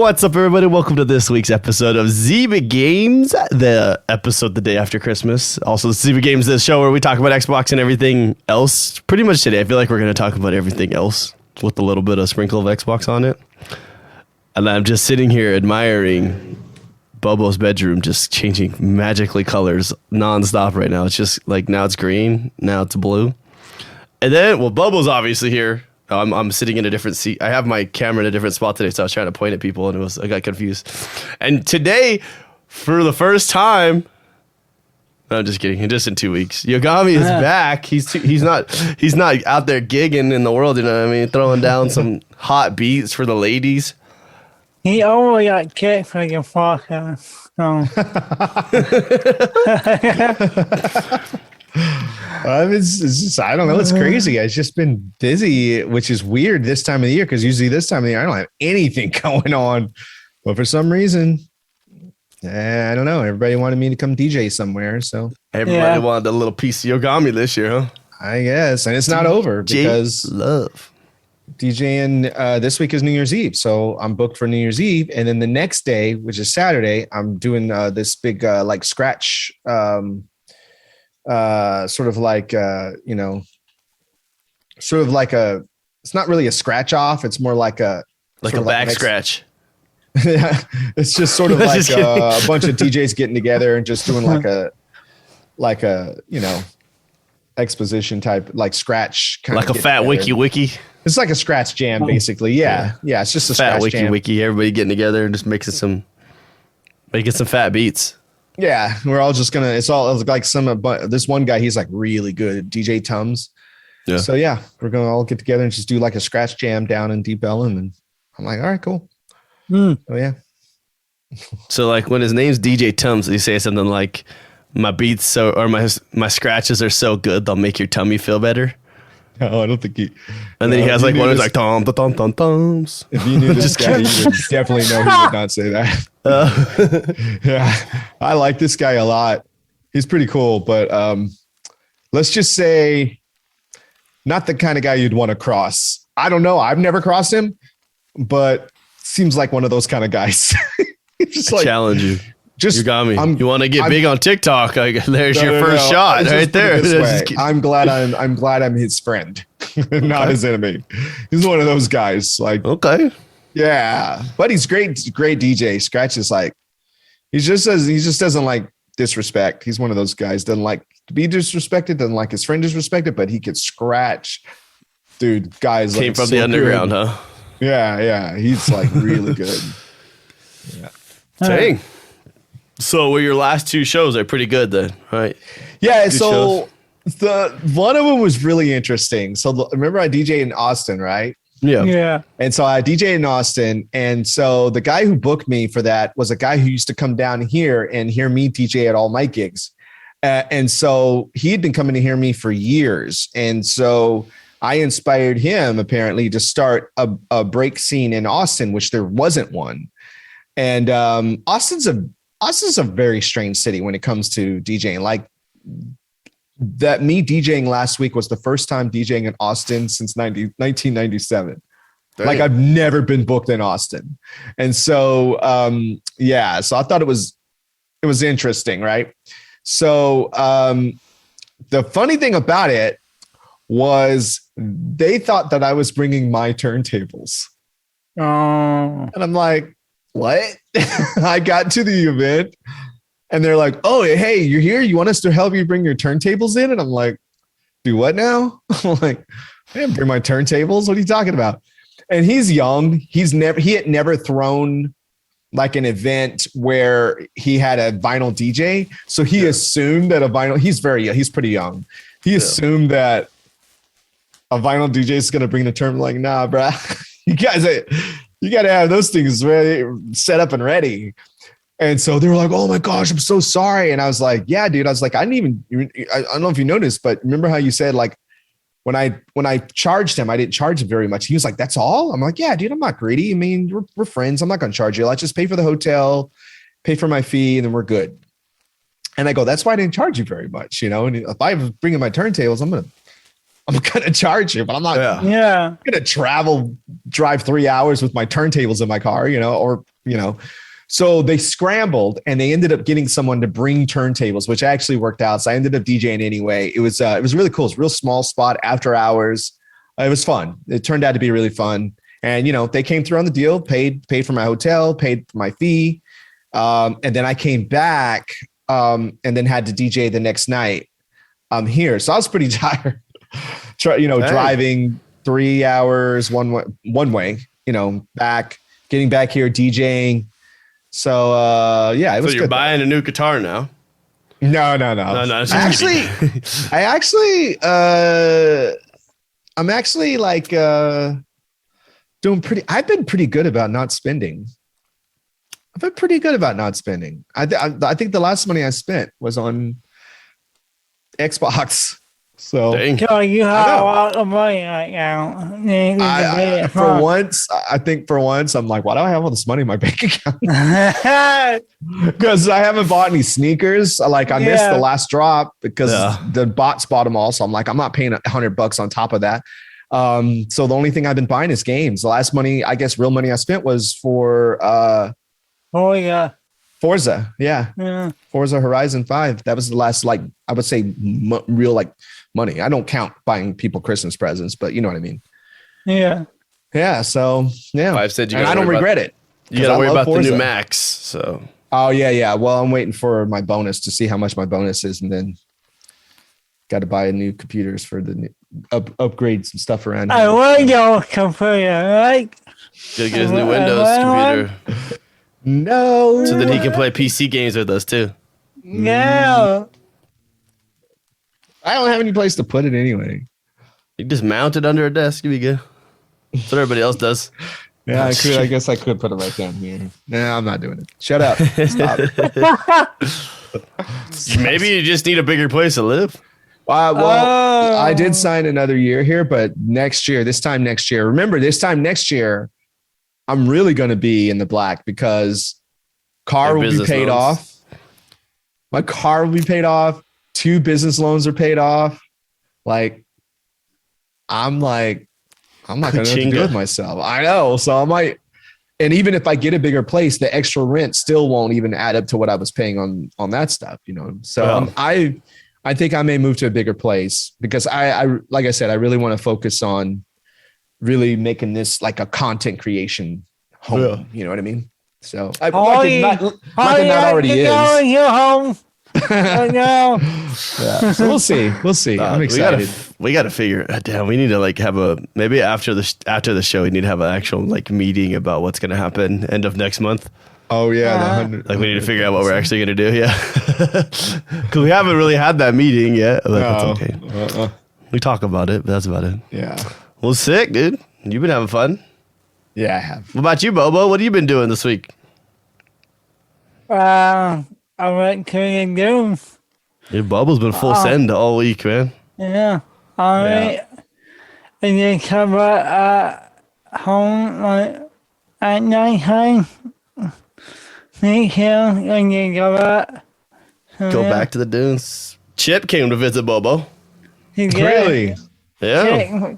What's up, everybody? Welcome to this week's episode of Zyba Games, the episode the day after Christmas. Also, Zyba Games, the show where we talk about Xbox and everything else. Pretty much today, I feel like we're going to talk about everything else with a little bit of sprinkle of Xbox on it. And I'm just sitting here admiring Bobo's bedroom just changing magically colors nonstop right now. It's just like now it's green, now it's blue. And then, well, Bobo's obviously here. I'm sitting in a different seat. I have my camera in a different spot today, so I was trying to point at people, and I got confused. And today, for the first time, no, I'm just kidding. Just in 2 weeks, Yogomi is back. He's not out there gigging in the world. You know what I mean? Throwing down some hot beats for the ladies. He always got kicked for your podcast. So. It's just, I don't know. It's crazy. I've just been busy, which is weird this time of the year because usually this time of the year I don't have anything going on. But for some reason, I don't know. Everybody wanted me to come DJ somewhere, so everybody wanted a little piece of Yogomi this year, huh? I guess, and it's not over because love DJing. This week is New Year's Eve, so I'm booked for New Year's Eve, and then the next day, which is Saturday, I'm doing this big like scratch. Sort of like it's not really a scratch off. It's more like a back scratch. Yeah, it's just sort of like a bunch of DJs getting together and just doing like a exposition type, like scratch kind like of a fat together. wiki. It's like a scratch jam, basically. Yeah. It's just a fat scratch jam. wiki. Everybody getting together and just making some fat beats. Yeah, we're all just gonna. It's all like this one guy. He's like really good, DJ Tums. Yeah. So yeah, we're gonna all get together and just do like a scratch jam down in Deep Ellum, and I'm like, all right, cool. Oh yeah. So like when his name's DJ Tums, he say something like, "My beats or my scratches are so good they'll make your tummy feel better." No, I don't think he. And then he has like one who's like tom tom tom toms. If you knew this guy, you would definitely know he would not say that. Yeah, I like this guy a lot. He's pretty cool, but let's just say not the kind of guy you'd want to cross. I don't know. I've never crossed him, but seems like one of those kind of guys. Just like challenge you. You got me. You want to get big on TikTok? There's your first shot right there. I'm glad I'm his friend, not his enemy. He's one of those guys. Like, okay, yeah, but he's great DJ. Scratch is like, he just doesn't like disrespect. He's one of those guys, doesn't like to be disrespected, doesn't like his friend disrespected, but he could scratch. Dude, guys came from the underground, huh? Yeah, he's like really good. Yeah. Dang. So were your last two shows are pretty good then, right? Yeah. So one of them was really interesting. So remember I DJ in Austin, right? Yeah. And so I DJ in Austin. And so the guy who booked me for that was a guy who used to come down here and hear me DJ at all my gigs. And so he had been coming to hear me for years. And so I inspired him apparently to start a break scene in Austin, which there wasn't one. And Austin's a very strange city when it comes to DJing. Like that, me DJing last week was the first time DJing in Austin since 1997. Dang. Like I've never been booked in Austin. And so, so I thought it was interesting. Right. So the funny thing about it was they thought that I was bringing my turntables. And I'm like, what? I got to the event and they're like, oh, hey, you're here. You want us to help you bring your turntables in? And I'm like, do what now? I'm like, I didn't bring my turntables. What are you talking about? And he's young. He had never thrown like an event where he had a vinyl DJ. So he assumed that he's pretty young. He assumed that a vinyl DJ is going to bring the term like, nah, bro, you guys, you got to have those things ready, set up and ready. And so they were like, oh my gosh, I'm so sorry. And I was like, yeah, dude. I was like, I don't know if you noticed, but remember how you said like, when I charged him, I didn't charge him very much. He was like, that's all? I'm like, yeah, dude, I'm not greedy. I mean, we're friends. I'm not going to charge you. Let's just pay for the hotel, pay for my fee, and then we're good. And I go, that's why I didn't charge you very much. And if I was bringing my turntables, I'm I'm gonna charge you, but I'm not Yeah. gonna drive 3 hours with my turntables in my car, So they scrambled and they ended up getting someone to bring turntables, which actually worked out. So I ended up DJing anyway. It was really cool. It's a real small spot after hours. It was fun. It turned out to be really fun. And they came through on the deal, paid for my hotel, paid for my fee. And then I came back and then had to DJ the next night here. So I was pretty tired. Driving 3 hours one way, getting back here, DJing. So it was. So you're good. buying a new guitar now? No. I'm actually like doing pretty. I've been pretty good about not spending. I think the last money I spent was on Xbox. So you have a lot of money right now. For once, I'm like, why do I have all this money in my bank account? Because I haven't bought any sneakers. Like I missed the last drop because the bots bought them all. So I'm like, I'm not paying $100 on top of that. So the only thing I've been buying is games. The last money, I guess, real money I spent was for Forza. Yeah. Forza Horizon 5. That was the last, like, I would say real like money. I don't count buying people Christmas presents, but you know what I mean? Yeah. Yeah. So yeah. I've said and I don't regret it. You got to worry about the new Max. So. Oh yeah. Well, I'm waiting for my bonus to see how much my bonus is, and then got to buy a new computers for the new, upgrade some stuff around here. I want your computer, right? Gotta get his new Windows computer. No. So that he can play PC games with us too. Yeah. I don't have any place to put it anyway. You just mount it under a desk. You'll be good. That's what everybody else does. Yeah, I could. I guess I could put it right down here. No, I'm not doing it. Shut up. Stop. Maybe you just need a bigger place to live. I did sign another year here, but this time next year, I'm really going to be in the black because car will be paid off. My car will be paid off. 2 business loans are paid off. Like, I'm not going to know what to do with myself. I know. So I might, and even if I get a bigger place, the extra rent still won't even add up to what I was paying on that stuff, So I think I may move to a bigger place because I like I said, I really want to focus on really making this like a content creation home. Yeah. You know what I mean? So not already is. You're home. Yeah. So we'll see. I'm excited. We gotta figure it down. We need to like have maybe after the show, we need to have an actual like meeting about what's gonna happen end of next month. Oh yeah, like we need to figure out what we're actually gonna do. Yeah, because we haven't really had that meeting yet. But that's okay. We talk about it, but that's about it. Yeah. Well, sick, dude. You've been having fun. Yeah, I have. What about you, Bobo? What have you been doing this week? I went to the dunes. Your Bobo's been full send all week, man. Yeah. All right. And then come back home like at nighttime. Meet him and then go back. Go back to the dunes. Chip came to visit Bobo. Really? Yeah.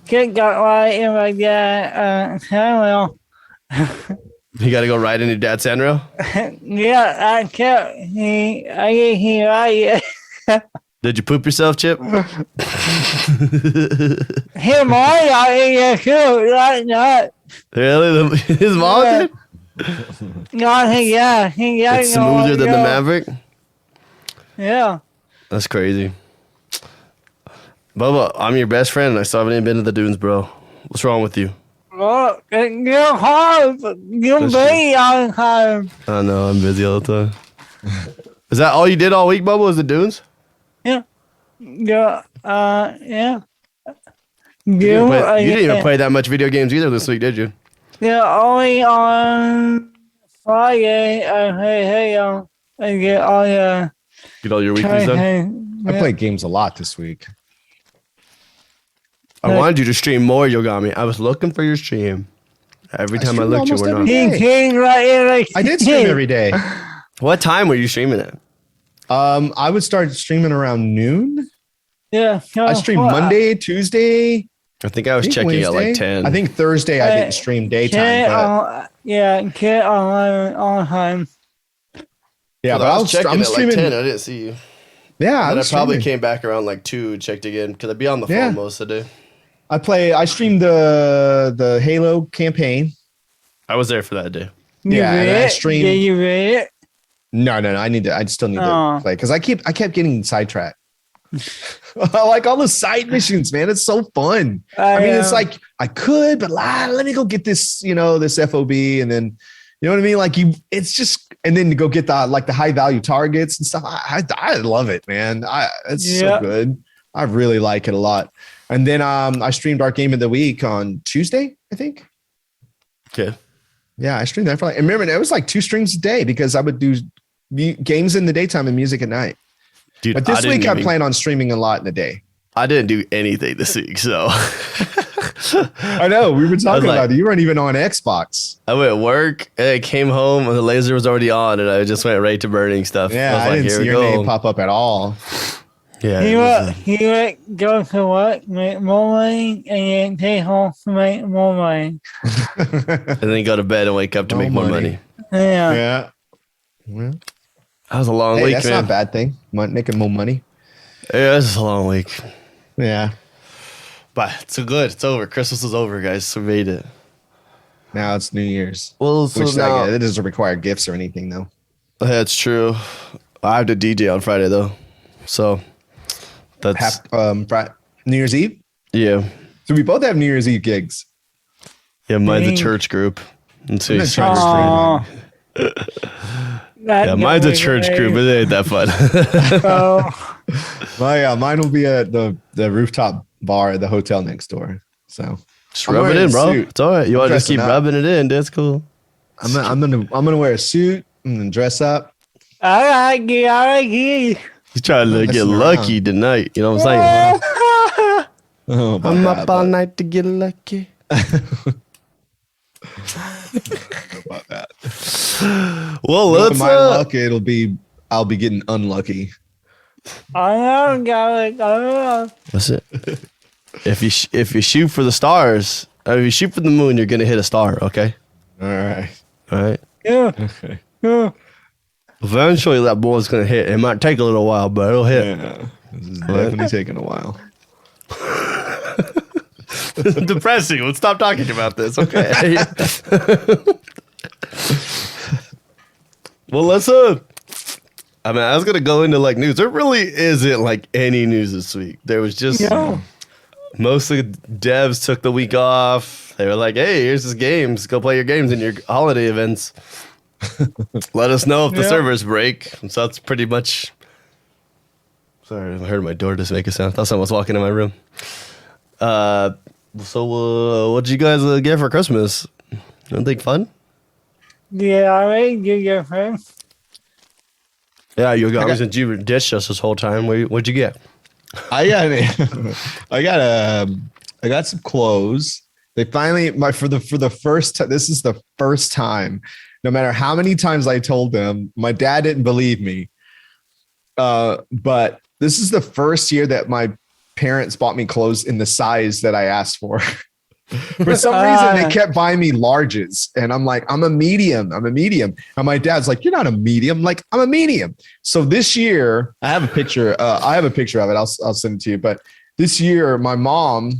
Kid got right in my dad Samuel. You got to go ride in your dad's handrail? Yeah, I kept he right. Did you poop yourself, Chip? Him all out in your shoe, right? Not. Really? His mom did? Yeah. It's smoother than the Maverick? Yeah. That's crazy. Bubba, I'm your best friend and I still haven't even been to the dunes, bro. What's wrong with you? Well, you're hard. You're busy all the time. I know, I'm busy all the time. Is that all you did all week, Bubba, was the dunes? Yeah. Yeah. Yeah. You didn't even play that much video games either this week, did you? Yeah, only on Friday I get all your... Get all your weeklies done? I played games a lot this week. I wanted you to stream more, Yogomi. I was looking for your stream. Every time I looked, you were not. I did stream every day. What time were you streaming at? I would start streaming around noon. Yeah. I stream Monday, Tuesday. I think I was checking Wednesday. at like 10. I think Thursday I didn't stream daytime. But Get online all the time. yeah, Well, but I was checking I'm at streaming. like 10. I didn't see you. Yeah, And I probably came back around like 2, checked again because I'd be on the phone most of the day. I streamed the Halo campaign. I was there for that day. Yeah, and I streamed. Yeah, you read it? No. I still need to play because I kept getting sidetracked. I like all the side missions, man. It's so fun. I mean, it's like I could, but let me go get this, this FOB, and then you know what I mean. Like it's just, and then to go get the high value targets and stuff. I love it, man. It's so good. I really like it a lot. And then I streamed our game of the week on Tuesday, I think. Okay. Yeah, I streamed that for and remember, it was like 2 streams a day because I would do games in the daytime and music at night. Dude, but this week I plan on streaming a lot in the day. I didn't do anything this week, so. I know. We were talking about it. You weren't even on Xbox. I went to work and I came home and the laser was already on and I just went right to burning stuff. Yeah, I didn't see your name pop up at all. Yeah. He would go to work, make more money, and then take home to make more money. And then go to bed and wake up to make more money. Yeah. Well, that was a long week, that's not a bad thing. Making more money. Yeah, this is a long week. Yeah. But it's good. It's over. Christmas is over, guys. We made it. Now it's New Year's. Well, so now, it doesn't require gifts or anything, though. That's true. I have to DJ on Friday, though. So that's New Year's Eve? Yeah. So we both have New Year's Eve gigs. Yeah, mine's a church group. And so yeah, mine's a church group, but it ain't that fun. Mine will be at the rooftop bar at the hotel next door. So just rub it in, bro. It's all right. You want to just keep rubbing it in? That's cool. I'm gonna wear a suit and dress up. I like it. He's trying to get lucky tonight. You know what I'm saying? I'm up all night to get lucky. About that. Well, let's my luck. I'll be getting unlucky. I know. What's it? If you shoot for the stars, if you shoot for the moon, you're gonna hit a star. Okay. All right. Yeah. Okay. Yeah. Eventually, that ball's gonna hit. It might take a little while, but it'll hit. Yeah. This is definitely taking a while. Depressing. Let's stop talking about this. Okay. Well, let's I mean, I was gonna go into like news. There really isn't like any news this week. There was just mostly devs took the week off. They were like, "Hey, here's this games. Go play your games in your holiday events. Let us know if the servers break." So that's pretty much. Sorry, I heard my door just make a sound. I thought someone was walking in my room. So what did you guys get for Christmas? Anything fun? Yeah, I made your friend. Yeah, Yogomi, since you ditched us this whole time, what'd you get? I got some clothes. They finally for the first time. This is the first time. No matter how many times I told them, my dad didn't believe me. But this is the first year that my parents bought me clothes in the size that I asked for. For some reason, they kept buying me larges, and I'm like, I'm a medium. And my dad's like, you're not a medium. I'm like, I'm a medium. So this year, I have a picture. of it. I'll send it to you. But this year, my mom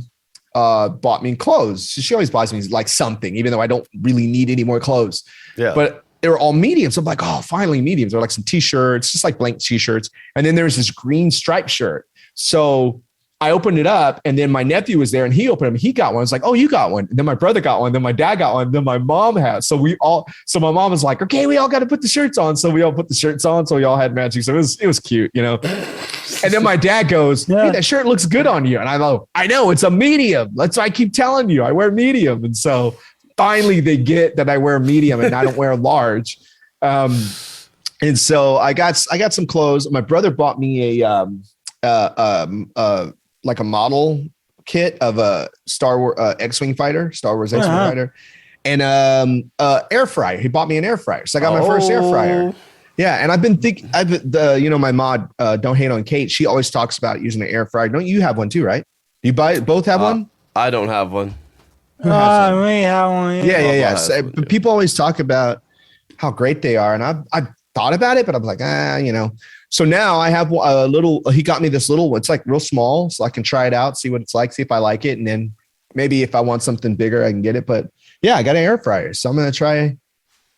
bought me clothes. She always buys me like something, even though I don't really need any more clothes. Yeah. But they were all mediums. So I'm like, oh, finally mediums. They're like some t-shirts, just like blank t-shirts. And then there's this green striped shirt. So I opened it up, and then my nephew was there, and he opened it. He got one. It's like, oh, you got one. And then my brother got one. Then my dad got one. Then my mom had. So my mom was like, okay, we all got to put the shirts on. So we all put the shirts on. So we all had matching. So it was cute, you know. And then my dad goes, hey, that shirt looks good on you. And I go, I know, it's a medium. That's why I keep telling you, I wear medium. And so finally they get that I wear medium and I don't wear large. And so I got some clothes. My brother bought me like a model kit of a Star Wars X-Wing fighter, Star Wars X-Wing fighter, and air fryer. He bought me an air fryer. So I got my first air fryer. Yeah, and I've been thinking. My mod, Don't Hate on Kate. She always talks about using an air fryer. Don't you have one too, right? You both have one? I don't have one. We have one. Yeah. But people always talk about how great they are, and I've thought about it, but I'm like, So now I have a little. He got me this little. It's like real small, so I can try it out, see what it's like, see if I like it, and then maybe if I want something bigger, I can get it. But yeah, I got an air fryer, so I'm gonna try,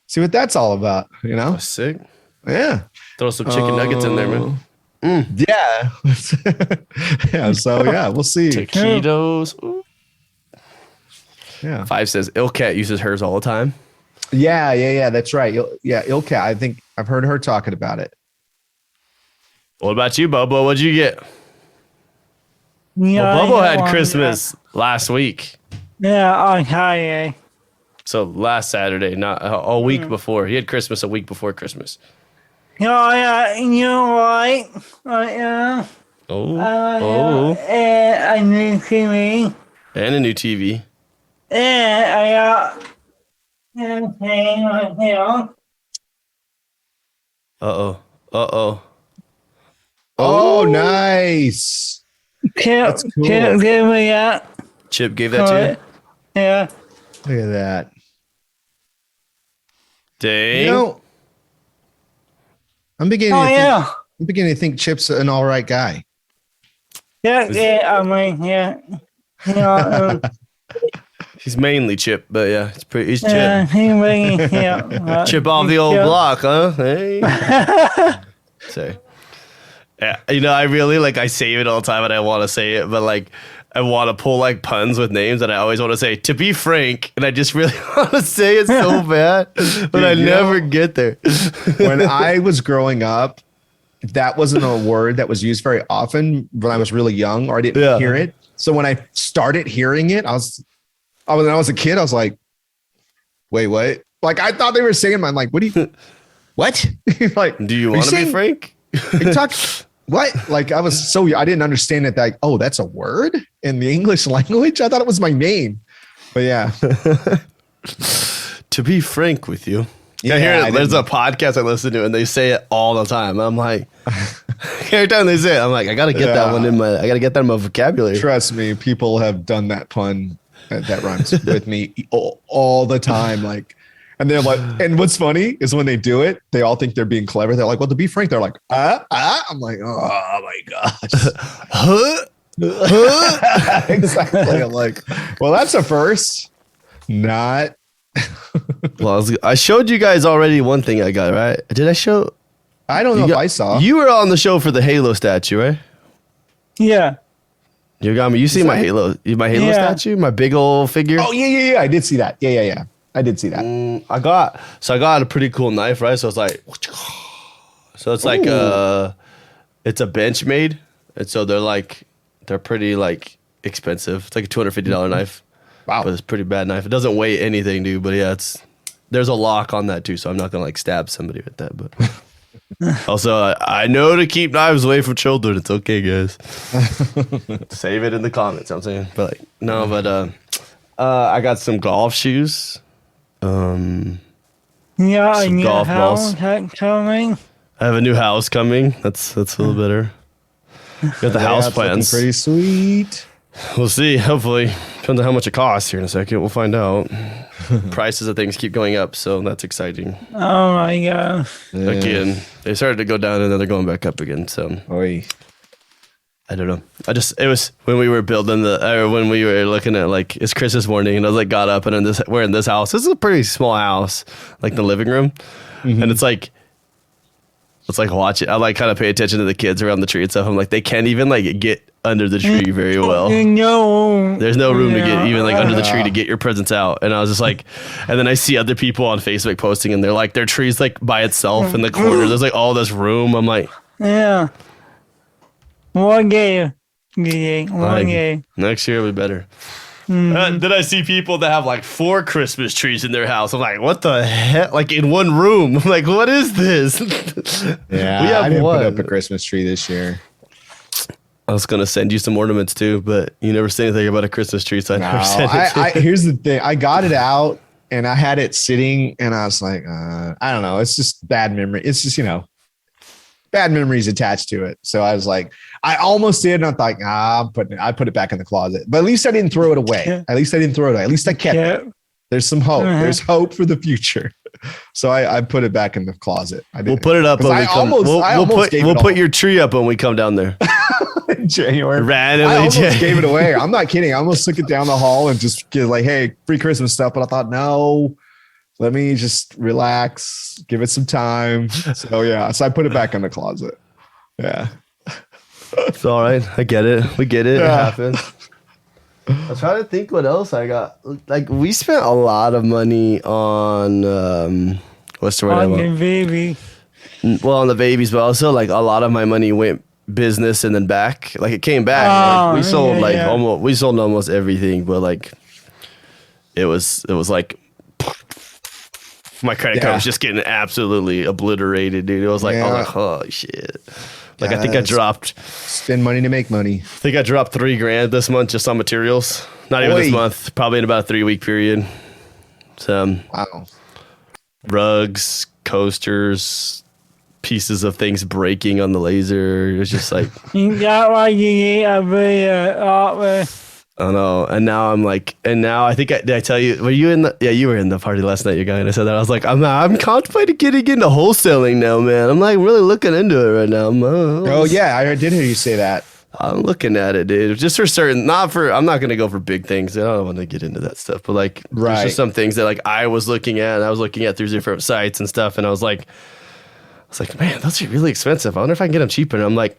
see what that's all about. That's sick. Yeah. Throw some chicken nuggets in there, man. Yeah. Yeah. So yeah, we'll see. Taquitos. Ooh. Yeah. 5 says Ilkat uses hers all the time. Yeah. That's right. Ilka. I think I've heard her talking about it. What about you, Bobo? What'd you get? Yeah, Well, Bobo had Christmas last week. Yeah, on Friday. So last Saturday, not a week before. He had Christmas a week before Christmas. Yeah, you're right. Oh. And a new TV. And a new TV. And I got champagne right here. Oh, nice. Chip cool. gave me that. Chip gave that to you? Yeah. Look at that. Dang. I'm beginning. I'm beginning to think Chip's an all right guy. Yeah. He's mainly Chip, but yeah, he's Chip. Chip off the old block, huh? Hey. So, yeah, I really I save it all the time and I want to say it, but I want to pull puns with names and I always want to say, to be frank, and I just really want to say it so bad, but I never get there. When I was growing up, that wasn't a word that was used very often when I was really young, or I didn't hear it. So when I started hearing it, when I was a kid, I was like, wait, what? I thought they were saying, I'm like, what do you, what? Do you want to be frank? What? I was I didn't understand it. That's a word in the English language. I thought it was my name, but yeah. To be frank with you. Yeah, there's a podcast I listen to and they say it all the time. I'm like, every time they say it, I'm like, I got to get that one I got to get that in my vocabulary. Trust me, people have done that pun that rhymes with me all the time. And they're like, and what's funny is when they do it, they all think they're being clever. They're like, well, to be frank, they're like, I'm like, oh my gosh. Exactly. I'm like, well, that's a first. Not. Well, I showed you guys already one thing I got, right? Did I show? I don't know if I saw. You were on the show for the Halo statue, right? Yeah. Yogomi, you see my Halo statue? My big old figure? Oh, yeah. I did see that. Yeah. I did see that. I got a pretty cool knife, right? So it's it's it's a Benchmade. And so they're pretty expensive. It's like a $250 knife. Wow. But it's a pretty bad knife. It doesn't weigh anything, dude. But yeah, there's a lock on that too. So I'm not going to stab somebody with that. But also, I know to keep knives away from children. It's okay, guys. Save it in the comments. I'm saying, but I got some golf shoes. Some golf balls. Coming. I have a new house coming. That's a little better. Got the house plans. Pretty sweet. We'll see. Hopefully, depends on how much it costs here in a second. We'll find out. Prices of things keep going up, so that's exciting. Oh my god! Yeah. Again, they started to go down and then they're going back up again. So Oy. I don't know. It was when we were building when we were looking at it's Christmas morning, and I was got up and we're in this house. This is a pretty small house, the living room, and it's watch it. I kind of pay attention to the kids around the tree and stuff. I'm they can't even get under the tree very well. No, there's no room to get even under the tree to get your presents out. And I was just and then I see other people on Facebook posting, and they're their tree's by itself in the corner. There's all this room. I'm yeah. One game. One game. Next year will be better. Then I see people that have 4 Christmas trees in their house. I'm what the heck? In one room. I'm what is this? Yeah, I didn't put up a Christmas tree this year. I was gonna send you some ornaments too, but you never said anything about a Christmas tree, so I never sent it. Here's the thing: I got it out, and I had it sitting, and I was like, I don't know. It's just bad memory. It's just, bad memories attached to it. So I was like, I almost did. And I thought, I put it back in the closet. But at least I didn't throw it away. At least I didn't throw it away. At least I kept it. There's some hope. There's hope for the future. So I put it back in the closet. We'll put it up when we come. We'll put your tree up when we come down there. In January. Randomly. I almost gave it away. I'm not kidding. I almost took it down the hall and just get like, hey, free Christmas stuff. But I thought, no, let me just relax, give it some time. So yeah. So I put it back in the closet. Yeah. It's all right. I get it. We get it. Yeah. It happens. I'm trying to think what else I got. Like, we spent a lot of money on what's the word? On the baby. Well, on the babies, but also like a lot of my money went business and then back. Like, it came back. Like, we sold almost everything, but like it was like my credit card was just getting absolutely obliterated, dude. It was like, oh shit. Like, I think I dropped. Spend money to make money. I think I dropped $3,000 this month just on materials. Not even this month. Probably in about a 3-week period. So, wow. Rugs, coasters, pieces of things breaking on the laser. It was just like. You got what you need every artwork. I know. And now I'm like, I think, did I tell you, were you in the, yeah, you were in the party last night, you guy, and I said that. I was like, I'm contemplating getting into wholesaling now, man. I'm like really looking into it right now. Oh, yeah. I did hear you say that. I'm looking at it, dude. Just for certain, I'm not going to go for big things. I don't want to get into that stuff, but like, there's just some things that like I was looking at, and I was looking at through different sites and stuff. And I was like, man, those are really expensive. I wonder if I can get them cheaper. And I'm like,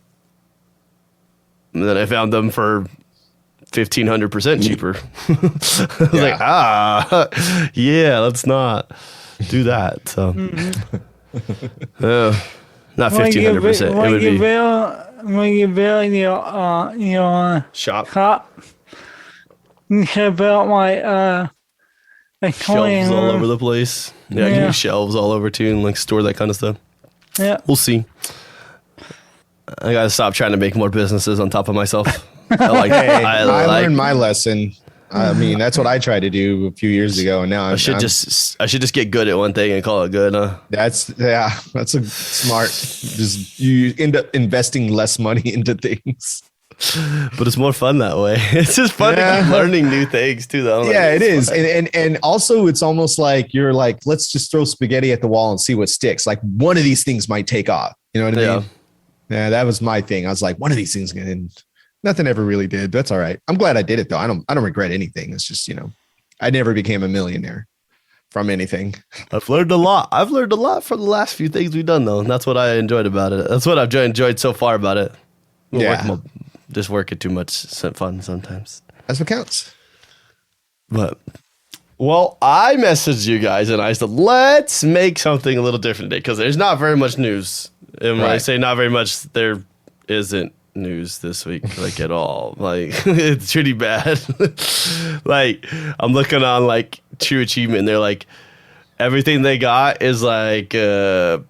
and then I found them for 1,500% cheaper. I was like, yeah, let's not do that. So, not 1,500%. It would be when you build your shop. You should build my shelves all over the place. Yeah, I can use shelves all over too, and like store that kind of stuff. Yeah, we'll see. I gotta stop trying to make more businesses on top of myself. I learned my lesson. I mean, that's what I tried to do a few years ago, and now I should just get good at one thing and call it good. Huh? That's a smart. Just you end up investing less money into things, but it's more fun that way. It's just fun to keep learning new things too, though. It is, and also it's almost like you're like, let's just throw spaghetti at the wall and see what sticks. Like one of these things might take off. You know what I mean? Yeah, that was my thing. I was like, one of these things can. Nothing ever really did. That's all right. I'm glad I did it though. I don't regret anything. It's just, I never became a millionaire from anything. I've learned a lot. From the last few things we've done though. And that's what I enjoyed about it. That's what I've enjoyed so far about it. Just working too much fun sometimes. That's what counts. But, well, I messaged you guys and I said, let's make something a little different today because there's not very much news. And when I say not very much, there isn't news this week, like at all. Like it's pretty bad. Like I'm looking on like True Achievement and they're like everything they got is like new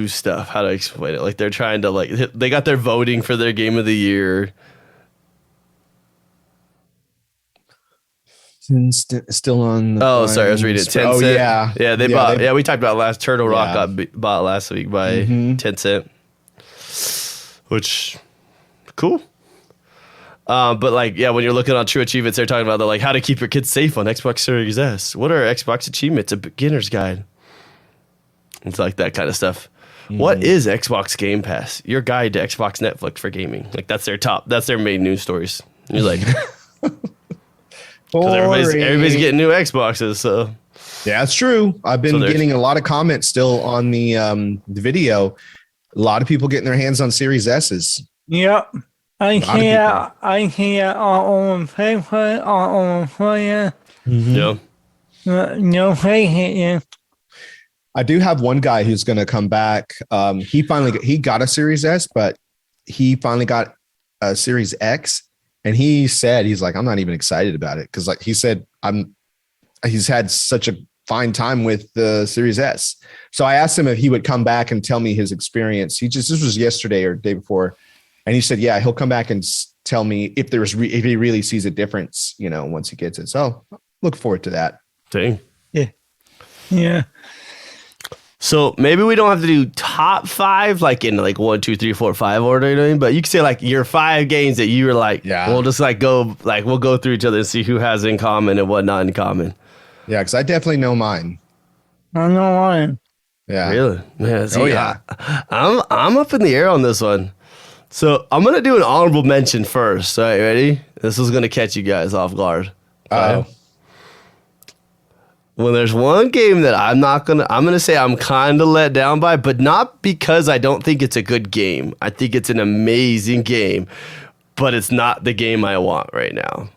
stuff. How to explain it? Like they're trying to like they got their voting for their game of the year. Still on. Sorry, I was reading it. Tencent. Oh yeah, they bought. We talked about last. Turtle Rock got bought last week by Tencent. Which, cool. But like, when you're looking on True Achievements, they're talking about how to keep your kids safe on Xbox Series S. What are Xbox Achievements? A beginner's guide. It's like that kind of stuff. What is Xbox Game Pass? Your guide to Xbox Netflix for gaming. Like that's their main news stories. And you're like, because everybody's getting new Xboxes. So yeah, it's true. I've been getting a lot of comments still on the video. A lot of people getting their hands on Series S's. Yep. I can't on paper, on fire. Yeah. No fake. I do have one guy who's going to come back. He got a Series S, but he finally got a Series X. And he's like, I'm not even excited about it. Cause like he said, he's had such a fine time with the Series S. So I asked him if he would come back and tell me his experience. This was yesterday or the day before. And he said, yeah, he'll come back and tell me if he really sees a difference, once he gets it. So look forward to that. Dang. Yeah. So maybe we don't have to do top 5, like in like 1, 2, 3, 4, 5 order, you know what I mean? But you can say like your 5 games that you were like, we'll just like we'll go through each other and see who has in common and what not in common. Yeah, because I definitely know mine. I know mine. Yeah. Really? Yeah. See, yeah. I'm up in the air on this one. So I'm gonna do an honorable mention first. All right, ready? This is gonna catch you guys off guard. Oh. When there's one game that I'm gonna say I'm kind of let down by, but not because I don't think it's a good game. I think it's an amazing game, but it's not the game I want right now.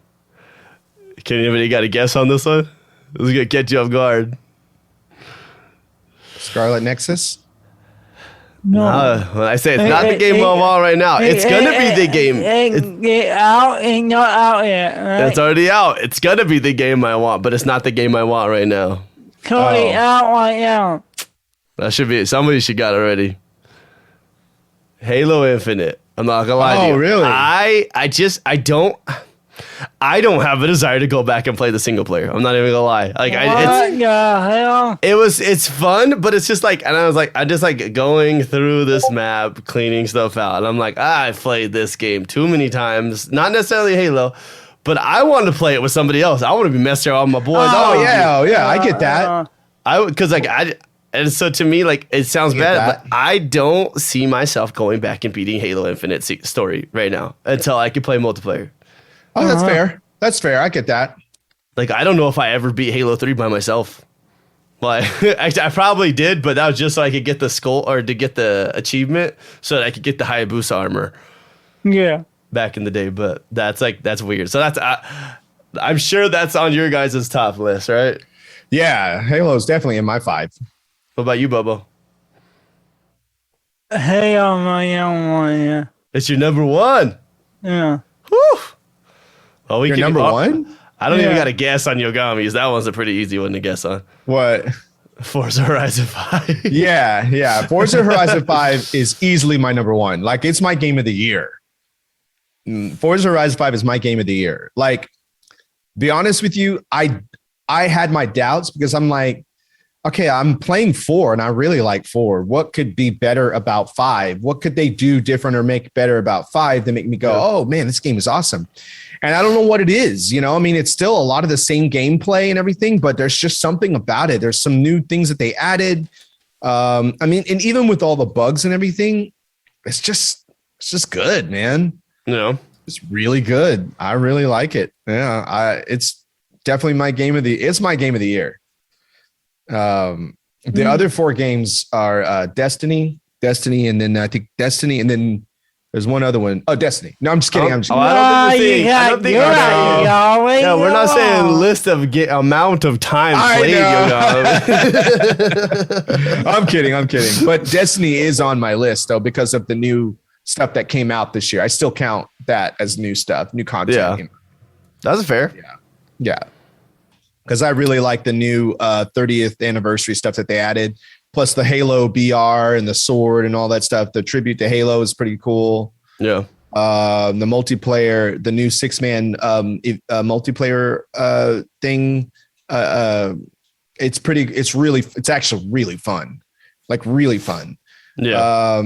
Can anybody got a guess on this one? This is gonna catch you off guard. Scarlet Nexus? No. When I say it's not the game I want right now, it's gonna be the game. It's out and not out yet. Right? It's already out. It's gonna be the game I want, but it's not the game I want right now. Totally out right now. That should be it. Somebody should got it already. Halo Infinite. I'm not gonna lie to you. Oh, really? I don't have a desire to go back and play the single player. I'm not even gonna lie. Like What the hell? it's fun, but it's just like, and I just like going through this map, cleaning stuff out, and I'm like, I've played this game too many times. Not necessarily Halo, but I want to play it with somebody else. I want to be messing around with my boys. I get that. And so to me, like, it sounds bad, but I don't see myself going back and beating Halo Infinite story right now until I can play multiplayer. Oh, that's fair. That's fair. I get that. Like, I don't know if I ever beat Halo 3 by myself. Like, I probably did, but that was just so I could get the skull or to get the achievement so that I could get the Hayabusa armor. Yeah. Back in the day, but that's weird. So I'm sure that's on your guys' top list, right? Yeah, Halo is definitely in my 5. What about you, Bobo? Hey, my young one, yeah. It's your number 1. Yeah. Whew. Well, Your number 1? I don't even got a guess on Yogomi's. That one's a pretty easy one to guess on. What? Forza Horizon 5. Yeah. Forza Horizon 5 is easily my number 1. Like, it's my game of the year. Forza Horizon 5 is my game of the year. Like, be honest with you, I had my doubts because I'm like, okay, I'm playing 4 and I really like 4. What could be better about 5? What could they do different or make better about 5 to make me go, oh man, this game is awesome. And I don't know what it is, you know, I mean, it's still a lot of the same gameplay and everything, but there's just something about it. There's some new things that they added. I mean, and even with all the bugs and everything, it's just good, man. No, it's really good. I really like it. Yeah. It's definitely my game of the year. The other 4 games are Destiny, and then I think Destiny, and then there's one other one. Oh, Destiny. No, I'm just kidding. I'm just we're not saying list of amount of time played. I'm kidding. But Destiny is on my list though because of the new stuff that came out this year. I still count that as new stuff, new content. Yeah, that's fair. Yeah. Because I really like the new 30th anniversary stuff that they added, plus the Halo BR and the sword and all that stuff. The tribute to Halo is pretty cool. Yeah. The multiplayer, the new 6-man multiplayer thing. It's actually really fun. Like really fun. Yeah.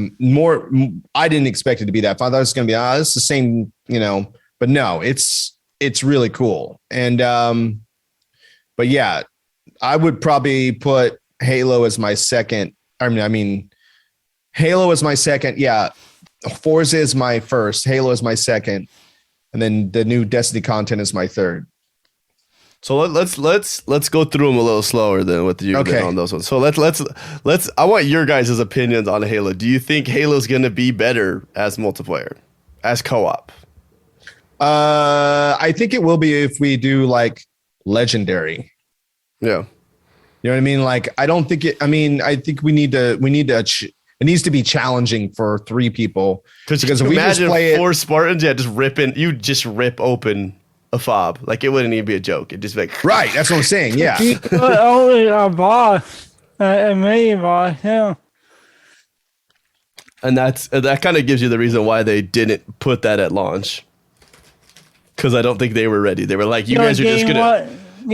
I didn't expect it to be that fun. I thought it was going to be, it's the same, you know, but no, it's really cool. And, but yeah, I would probably put Halo as my second. I mean, Halo is my second. Yeah. Forza is my first. Halo is my second. And then the new Destiny content is my third. So let's go through them a little slower than what you did on those ones. So let's I want your guys' opinions on Halo. Do you think Halo's going to be better as multiplayer, as co-op? I think it will be if we do like legendary. Yeah. You know what I mean? Like, I don't think I think we need to, it needs to be challenging for 3 people. Because if we just play 4 Spartans, you just rip open a fob. Like, it wouldn't even be a joke. It'd just be like, right. That's what I'm saying. Yeah. Only a boss, a mini boss, yeah. And that kind of gives you the reason why they didn't put that at launch. Because I don't think they were ready. They were like, you guys are just gonna.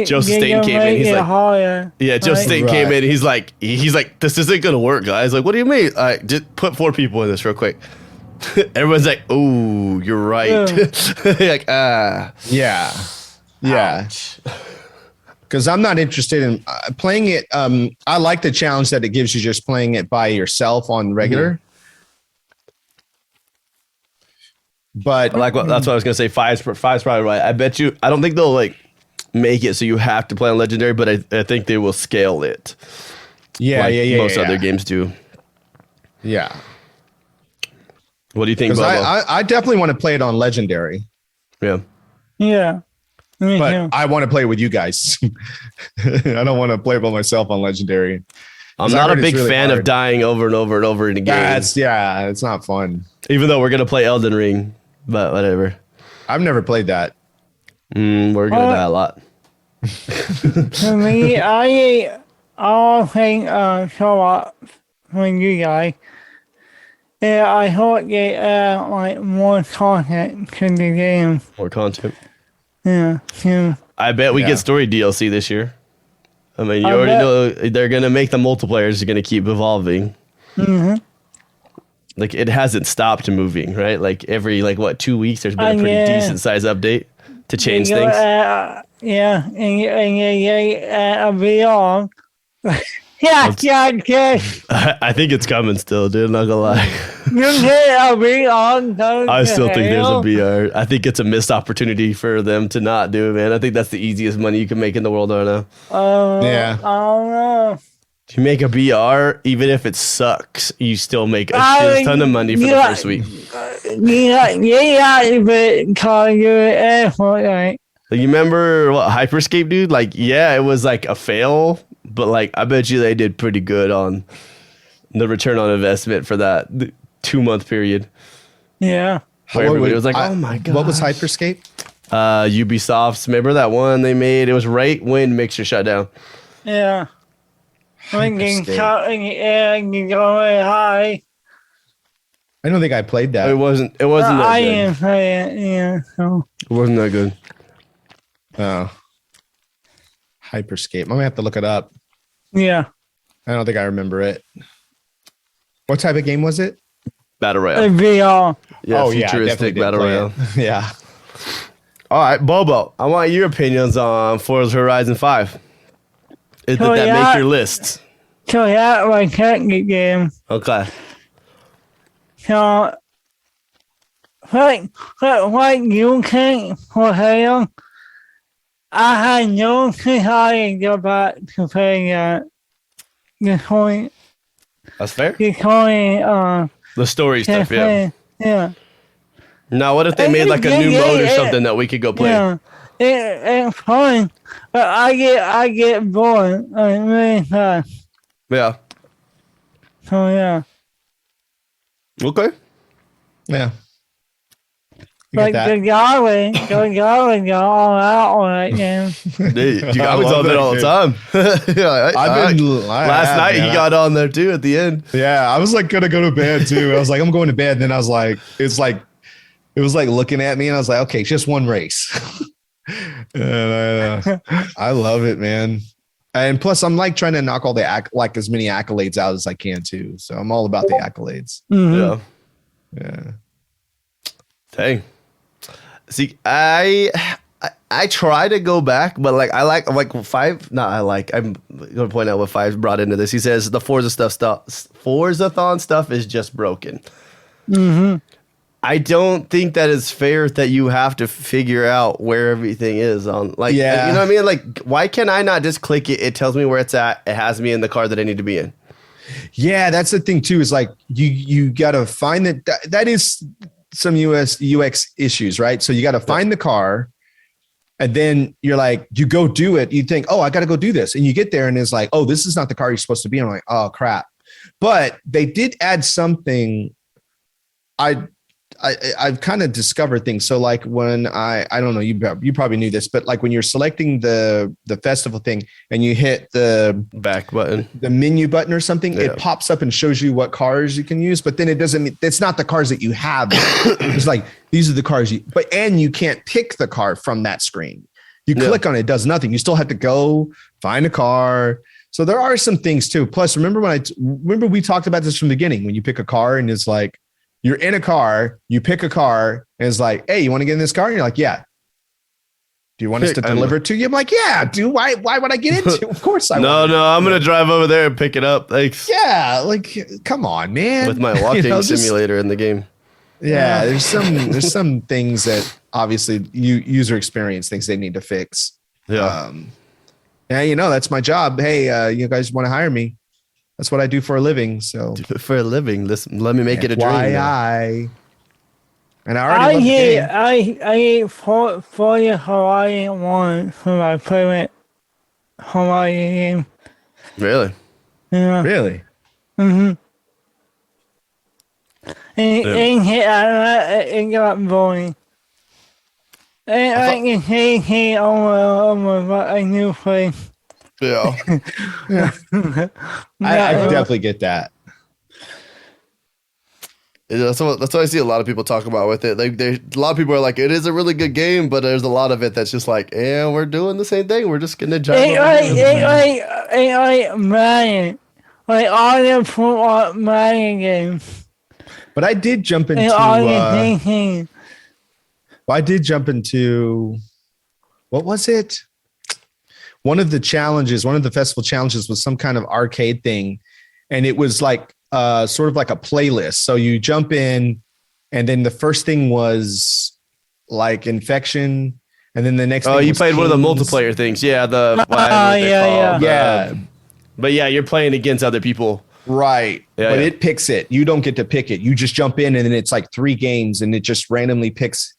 Joe Stain came in. He's like, higher, yeah, Joe Stain came in. He's like, this isn't gonna work, guys. Like, what do you mean? Just put 4 people in this real quick. Everyone's like, oh, you're right. Like, yeah. ouch. Because I'm not interested in playing it. I like the challenge that it gives you just playing it by yourself on regular. But That's what I was gonna say. Five's probably right. I bet you. I don't think they'll like make it so you have to play on Legendary, but I think they will scale it. Yeah, Most other games do. Yeah. What do you think? Because I definitely want to play it on Legendary. Yeah. Yeah. But I want to play with you guys. I don't want to play by myself on Legendary. I'm not a big fan of dying over and over and over in a game. It's not fun. Even though we're gonna play Elden Ring, but whatever. I've never played that. We're gonna die a lot. For me, I'll think co-op when you guys. Yeah, I hope they add like more content to the game. More content. Yeah. I bet we get story DLC this year. I mean, you already know they're gonna make the multiplayer gonna keep evolving. Like it hasn't stopped moving, right? Like every 2 weeks, there's been a pretty decent size update to change things. And a VR. Yeah. I think it's coming still, dude. Not gonna lie. I still think there's a VR. I think it's a missed opportunity for them to not do it, man. I think that's the easiest money you can make in the world right now. Yeah. I don't know. To make a VR, even if it sucks, you still make a shit ton of money for the first week. Like, you remember what Hyperscape, dude? Like, yeah, it was like a fail, but like I bet you they did pretty good on the return on investment for that 2-month period. Yeah. Where everybody was like, oh my god. What was Hyperscape? Ubisoft's, remember that one they made? It was right when Mixer shut down. Yeah. When you shot in the air and you go really high. I don't think I played that. It wasn't that good. I didn't play it, yeah. So. It wasn't that good. Oh. Hyperscape. I'm gonna have to look it up. Yeah. I don't think I remember it. What type of game was it? Battle Royale. A VR. Yeah, futuristic Battle Royale. Yeah. All right, Bobo, I want your opinions on Forza Horizon 5. Did that make your list? So that was a technical game. Okay. So, what you think for Halo? I had no desire to go back to play that. That's fair. The story stuff, yeah. Yeah. Now, what if they made like a new mode or something that we could go play? Yeah, it's fun, but I get bored really fast. Yeah. So yeah. Okay. Yeah. Like the Garland got all out on that game. Dude, you got on there all the time. Last night he got on there too at the end. Yeah, I was like gonna go to bed too. I was like, I'm going to bed. And then I was like, it was like looking at me, and I was like, okay, just one race. And I love it, man. And plus, I'm like trying to knock all the as many accolades out as I can too. So I'm all about the accolades. Mm-hmm. Yeah. Dang. See, I try to go back, but like I like 5. I'm gonna point out what 5 brought into this. He says the Forzathon stuff is just broken. Mm-hmm. I don't think that is fair that you have to figure out where everything is on. Like, you know what I mean? Like, why can I not just click it? It tells me where it's at. It has me in the car that I need to be in. Yeah, that's the thing too. Is like you got to find that is some UX issues, right? So you got to find the car, and then you're like, you go do it. You think, oh, I got to go do this, and you get there, and it's like, oh, this is not the car you're supposed to be in. I'm like, oh crap. But they did add something. I've kind of discovered things. So like when I don't know, you probably knew this, but like when you're selecting the festival thing and you hit the back button, the menu button or something, it pops up and shows you what cars you can use, but then it's not the cars that you have. It's like, these are the cars and you can't pick the car from that screen. You click on it, it does nothing. You still have to go find a car. So there are some things too. Plus, remember we talked about this from the beginning, when you pick a car and it's like, you're in a car, you pick a car and it's like, hey, you want to get in this car? And you're like, yeah. Do you want us to deliver it to you? I'm like, yeah, dude. Why would I get into? Of course I No, I'm going to drive over there and pick it up. Thanks. Yeah. Like, come on, man. With my walking simulator in the game. Yeah. There's some things that obviously user experience things they need to fix. Yeah. Yeah. That's my job. Hey, you guys want to hire me? That's what I do for a living. So for a living, listen, let me make it a dream. And I ate Forza Horizon 1 for my favorite Horizon game. Really? Yeah. Really? Mm-hmm. And it got boring. And I can say over what I knew for. Yeah. I definitely get that. That's what I see a lot of people talk about with it. A lot of people are like, it is a really good game, but there's a lot of it that's just like, yeah, we're doing the same thing. We're just gonna jump. Like Madden, like all the football Madden games. But I did jump into. I did jump into. What was it? One of the festival challenges was some kind of arcade thing, and it was like. Sort of like a playlist. So you jump in, and then the first thing was like infection, and then the next. Oh, you played one of the multiplayer things, yeah. Yeah. But yeah, you're playing against other people, right? Yeah, but it picks it. You don't get to pick it. You just jump in, and then it's like 3 games, and it just randomly picks.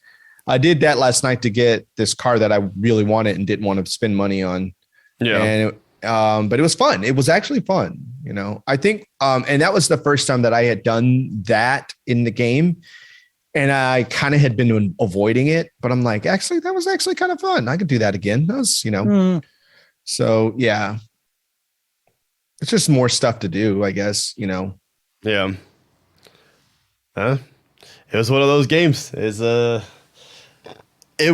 I did that last night to get this car that I really wanted and didn't want to spend money on. Yeah. And but it was fun. It was actually fun. I think, and that was the first time that I had done that in the game, and I kind of had been avoiding it, but I'm like, actually, that was actually kind of fun. I could do that again. That was, so yeah, it's just more stuff to do, I guess, Yeah. It was one of those games. It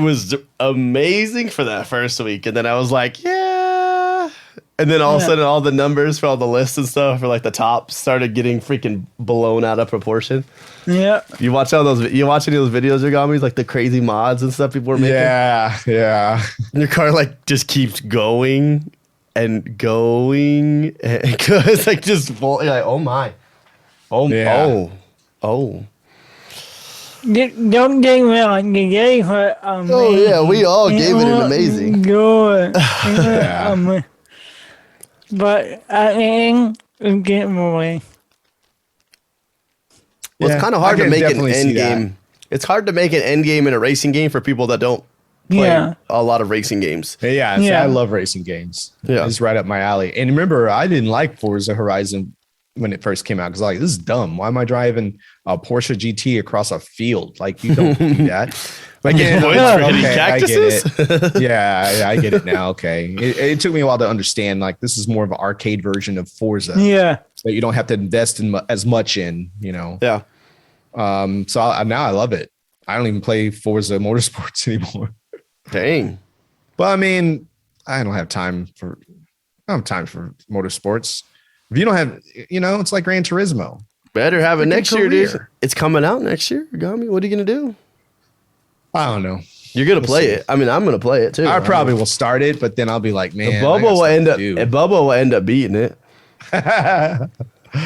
was amazing for that first week. And then I was like, yeah. And then all of a sudden, all the numbers for all the lists and stuff for like the top started getting freaking blown out of proportion. Yeah. You watch any of those videos, Yogomi, like the crazy mods and stuff people were making? Yeah. And your car like just keeps going and going. And it's like just, you're like, oh my. Oh, yeah. Oh. Don't get me wrong, the game was amazing. Oh yeah, we all gave it an amazing. Good. Yeah. But at the end, it get boring. Well, it's kind of hard to make an end game. It's hard to make an end game in a racing game for people that don't play a lot of racing games. Yeah, I love racing games. Yeah, it's right up my alley. And remember, I didn't like Forza Horizon when it first came out because I was like, this is dumb. Why am I driving a Porsche GT across a field? Like, you don't do that. Like, cactuses? Yeah, I get it now. Okay. It took me a while to understand, like, this is more of an arcade version of Forza. Yeah. That you don't have to invest in as much in, Yeah. So now I love it. I don't even play Forza Motorsports anymore. Dang. But I mean, I don't have time for motorsports. If you don't have, it's like Gran Turismo. Better have it next year, dude. It's coming out next year. Yogomi, what are you going to do? I don't know. You're going to play it. I mean, I'm going to play it too. I probably will start it, but then I'll be like, man. Bubba will end up beating it.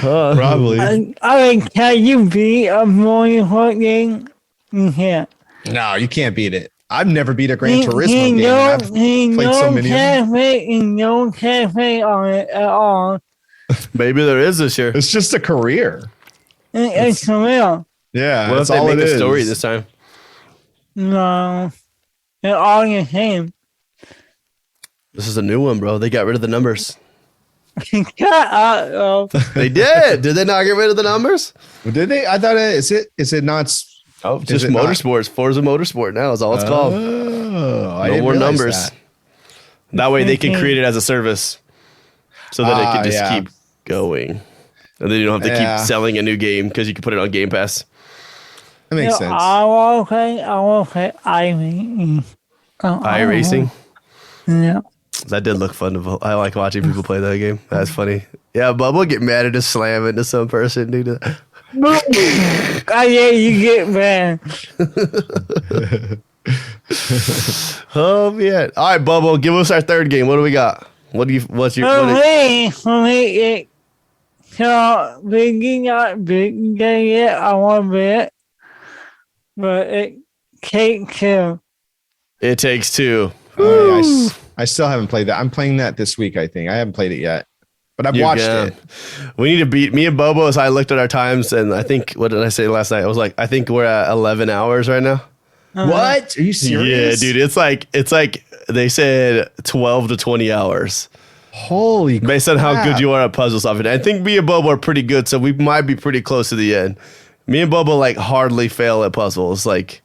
Probably. I mean, can you beat a Motorsport game? You can't. No, you can't beat it. I've never beat a Gran Turismo game. I've played so many of them. No cafe on it at all. Maybe there is this year. It's just a career. It's real. Yeah, what if they make a story this time? No, they're all the same. This is a new one, bro. They got rid of the numbers. Shut up, bro. They did. Did they not get rid of the numbers? Well, did they? I thought is it not? Oh, just Motorsports. Forza Motorsport now is all it's called. No more numbers. That way they can create it as a service, so that it can just keep going, and then you don't have to keep selling a new game because you can put it on Game Pass. That makes sense. I will play iRacing. iRacing? Yeah. That did look fun. I like watching people play that game. That's funny. Yeah, Bubba get mad and just slam into some person, dude. Yeah, you get mad. Oh man! All right, Bubba, give us our third game. What do we got? What's your? For me, it so big not big yet. I want it, but it takes two. It Takes Two. I still haven't played that. I'm playing that this week, I think. I haven't played it yet, but I've You watched can. it. We need to beat me and Bobo. So I looked at our times, and I think what did I say last night? I was like, I think we're at 11 hours right now. What? Are you serious? Yeah, dude. It's like they said 12 to 20 hours. Holy Based on how crap. good you are at puzzle solving. I think me and Bobo are pretty good, so we might be pretty close to the end. Me and Bobo like hardly fail at puzzles. Like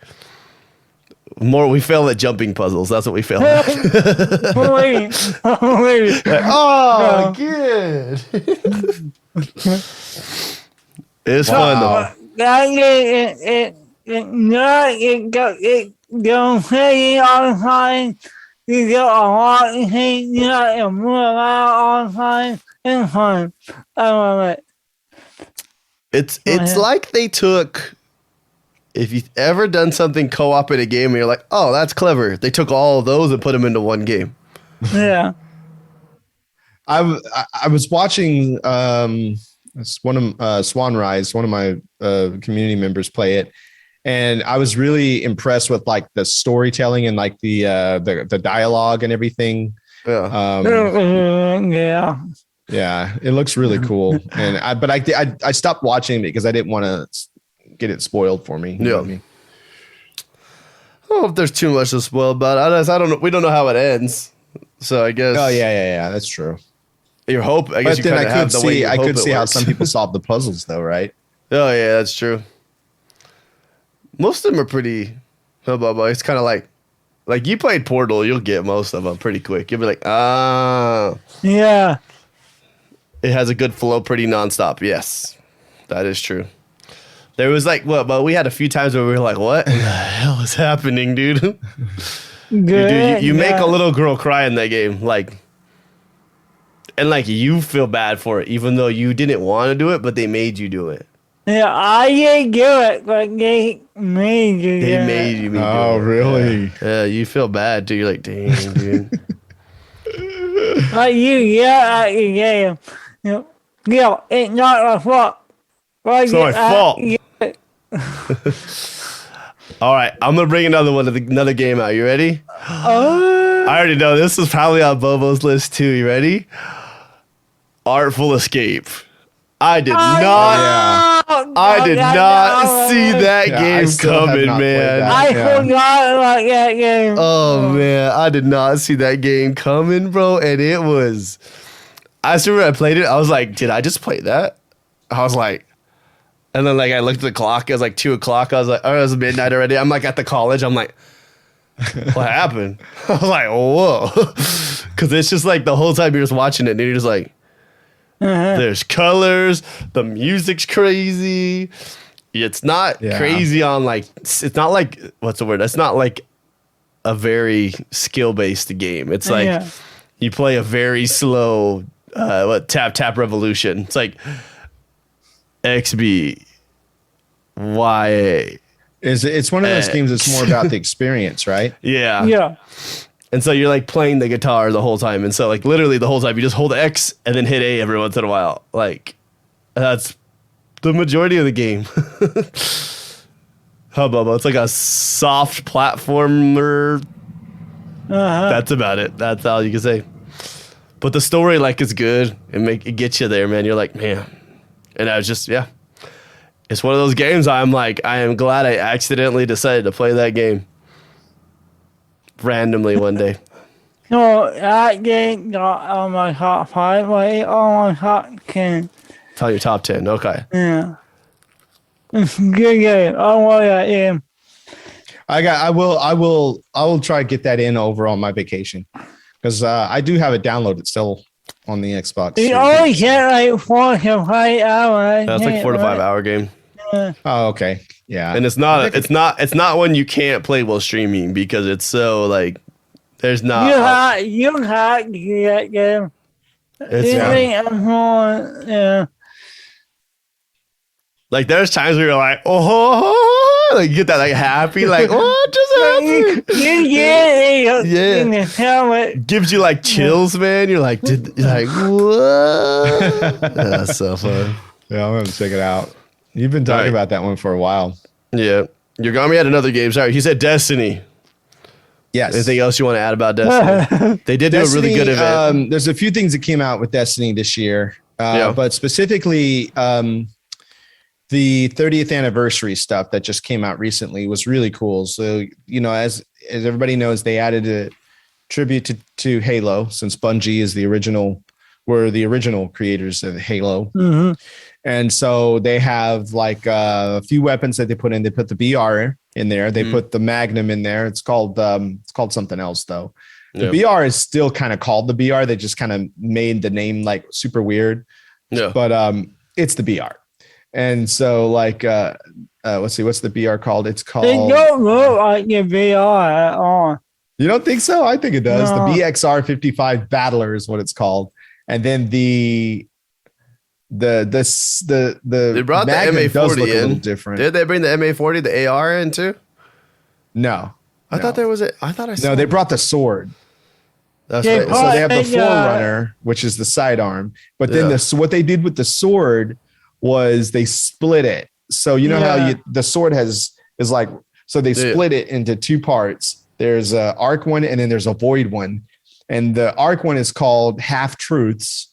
we fail at jumping puzzles. That's what we fail at. Wait. Oh, good. It's fun though. It don't say all the time. You get a lot of things, and move around all the time. It's fun. I love it. It's Yeah. like they took. If you've ever done something co-op in a game and you're like, oh, that's clever. They took all of those and put them into one game. Yeah. I was watching it's one of Swan Rise, one of my community members play it, and I was really impressed with like the storytelling and like the dialogue and everything. Yeah. Yeah. Yeah, it looks really cool. And I stopped watching it because I didn't want to get it spoiled for me. You know what I mean? I don't know if there's too much to spoil about it. I don't know. We don't know how it ends. So I guess. Oh yeah. That's true. Your hope. I guess But you then kind of have the way you I hope could it see how works. some people solve the puzzles though, right? Oh yeah, that's true. Most of them are pretty. It's kind of like you played Portal. You'll get most of them pretty quick. You'll be like, Yeah. it has a good flow, pretty nonstop. Yes, that is true. There was like but we had a few times where we were like, what in the hell is happening, dude? Good. You make a little girl cry in that game, and you feel bad for it, even though you didn't want to do it, but they made you do it. Yeah, I didn't do it, but they made you do They made it. you. Oh, do it. really? Yeah, you feel bad, dude. You're like, dang, dude. But you yell at the game. It's not my fault. It's not my fault. All right, I'm gonna bring another game out. You ready? I already know this is probably on Bobo's list too. You ready? Artful Escape. I did not see that Yeah, I game still have coming, not played man. that. I Yeah. forgot about that game. Oh man, I did not see that game coming, bro. And it was. I just remember I played it. I was like, did I just play that? I was like, and then I looked at the clock. It was like 2 o'clock. I was like, oh, it was midnight already. I'm like at the college. I'm like, what happened? I was like, whoa, because it's just like the whole time you're just watching it, and you're just like, there's colors. The music's crazy. It's not crazy on it's not like what's the word? It's not like a very skill based game. It's like you play a very slow tap revolution. It's like XB YA. It's one of those games that's more about the experience, right? Yeah. Yeah. And so you're playing the guitar the whole time. And so literally the whole time you just hold X and then hit A every once in a while. That's the majority of the game. Hubba. It's like a soft platformer. That's about it. That's all you can say. But the story is good. It gets you there, man. You're like, man. And I was just, it's one of those games I am glad I accidentally decided to play that game. Randomly one day. So that game got on my top 5, but it's on my top 10. It's on your top 10. Okay. Yeah. It's a good game. I want that game. I will try to get that in over on my vacation because I do have it downloaded still on the Xbox. You only get 4 to 5 hours. That's 4 to 5 hour game. Oh, okay. Yeah. And it's not one you can't play while streaming because it's so There's not. You have to do that game. Like there's times where you're like, oh, like you get that like happy, like what just happened? Yeah. Gives you like chills, man. You're like, what? That's so fun. Yeah, I'm gonna check it out. You've been talking about that one for a while. Yeah. Yogomi had another game. Sorry, he said Destiny. Yes. Anything else you want to add about Destiny? They did Destiny, do a really good event. There's a few things that came out with Destiny this year, but specifically the 30th anniversary stuff that just came out recently was really cool. So, you know, as everybody knows, they added a tribute to Halo, since Bungie is the original creators of Halo. Mm-hmm. And so they have like a few weapons that they put in. They put the BR in there. They put the Magnum in there. It's called something else though. The BR is still kind of called the BR. They just kind of made the name like super weird. Yeah. But it's the BR. And so like let's see, what's the BR called? It's called. It don't look like the BR at all. You don't think so? I think it does. No. The BXR-55 Battler is what it's called. And then the they brought the MA40 in. Different. Did they bring the MA40, the AR in too? No. I thought there was I saw. No, they brought the sword. That's right. So they have the Forerunner, which is the sidearm. But then what they did with the sword was they split it. So you know how the sword is like, so they split it into two parts. There's a arc one and then there's a void one. And the arc one is called Half Truths.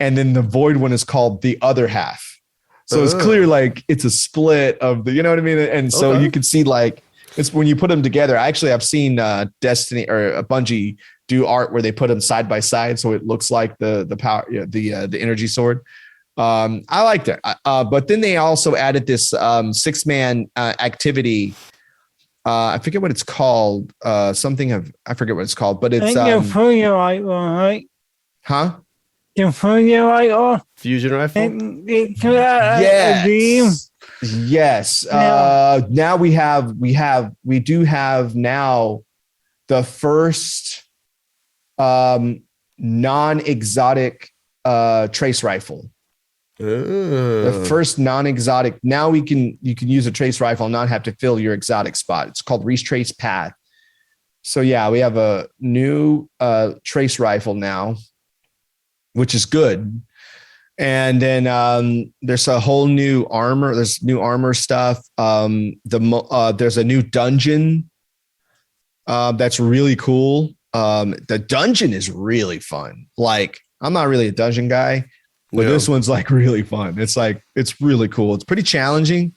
And then the void one is called The Other Half. So it's clear like it's a split of the, you know what I mean? And so you can see like, it's when you put them together. Actually, I've seen Destiny or Bungie do art where they put them side by side. So it looks like the power, the energy sword. I liked it. But then they also added this 6-man activity. I forget what it's called. I forget what it's called, but it's right? Huh? Fusion rifle. Yes. Now we do have now the first non-exotic trace rifle. The first non-exotic. Now you can use a trace rifle and not have to fill your exotic spot. It's called Retrace Path. So yeah, we have a new trace rifle now, which is good. And then there's a whole new armor. There's new armor stuff. There's a new dungeon that's really cool. The dungeon is really fun. Like, I'm not really a dungeon guy, but this one's like really fun. It's really cool. It's pretty challenging.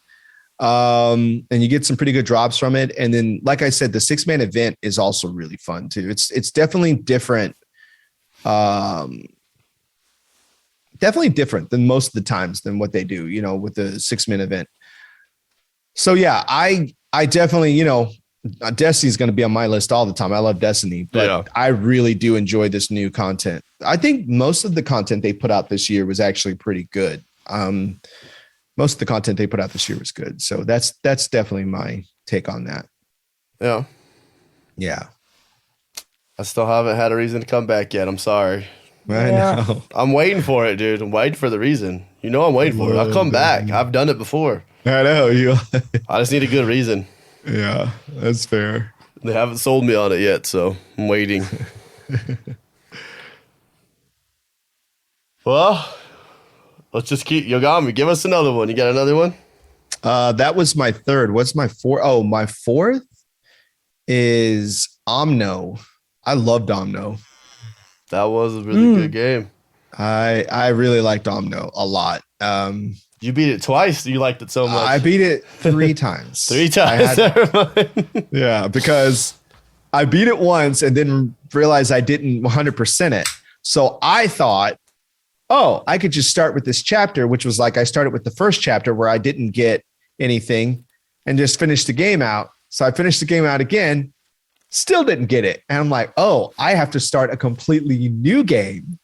And you get some pretty good drops from it. And then, like I said, the 6-man event is also really fun too. It's definitely different. Definitely different than most of the times than what they do, you know, with the 6-man event. So yeah, I definitely, you know, Destiny is going to be on my list all the time. I love Destiny, but I really do enjoy this new content. I think most of the content they put out this year was actually pretty good. Most of the content they put out this year was good. So that's definitely my take on that. Yeah. Yeah. I still haven't had a reason to come back yet. I'm sorry. I know. I'm waiting for it, dude. I'm waiting for the reason. You know I'm waiting for it. I'll come back. I've done it before. I know. I just need a good reason. Yeah, that's fair. They haven't sold me on it yet, so I'm waiting. Well, let's just keep Yogomi. Give us another one. You got another one? That was my third. What's my fourth? Oh, my fourth is Omno. I loved Omno. That was a really good game. I really liked Omno a lot. You beat it twice. You liked it so much. I beat it 3 times. 3 times. Yeah, because I beat it once and then realized I didn't 100% it. So I thought, oh, I could just start with this chapter, which was like I started with the first chapter where I didn't get anything and just finish the game out. So I finished the game out again, still didn't get it. And I'm like, oh, I have to start a completely new game.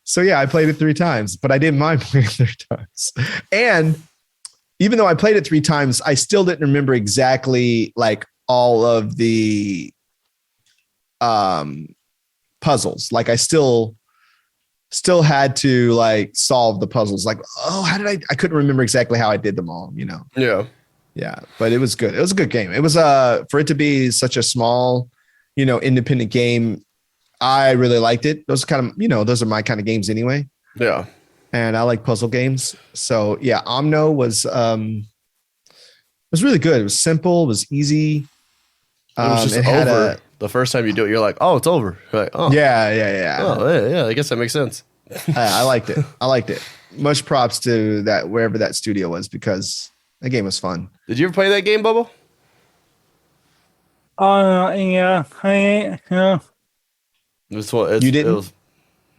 So yeah, I played it 3 times, but I didn't mind playing it 3 times. And even though I played it 3 times, I still didn't remember exactly like all of the puzzles. Like I still had to like solve the puzzles. Like, oh, how did I couldn't remember exactly how I did them all, Yeah, but it was good. It was a good game. It was for it to be such a small, independent game. I really liked it. Those kind of, those are my kind of games anyway. Yeah. And I like puzzle games. So yeah, Omno was really good. It was simple, it was easy. It was just over. The first time you do it, you're like, oh, it's over. You're like, oh. Yeah. Oh, yeah, I guess that makes sense. I liked it. Much props to that, wherever that studio was, because that game was fun. Did you ever play that game, Bobo? Oh, yeah. This one, you didn't?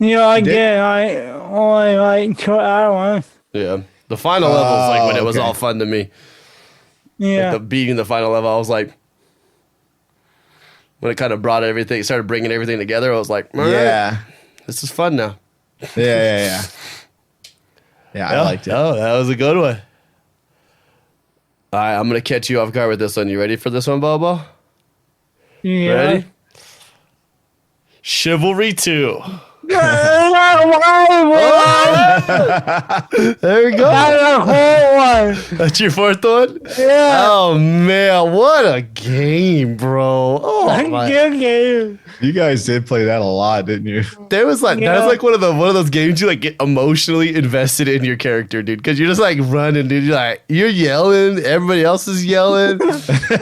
I did. I only like 2 hours. Yeah. The final level is like when it was all fun to me. Yeah. Like beating the final level, I was like, when it kind of brought everything, started bringing everything together, I was like, all right, this is fun now. Yeah, I liked it. Oh, that was a good one. All right, I'm going to catch you off guard with this one. You ready for this one, Bobo? Yeah. Ready? Chivalry 2. There we go. That's a whole one. That's your fourth one? Yeah. Oh, man. What a game, bro. Oh, my. Good game. You guys did play that a lot, didn't you? That was like one of those games you like get emotionally invested in your character, dude. Because you're just like running, dude. You're yelling. Everybody else is yelling.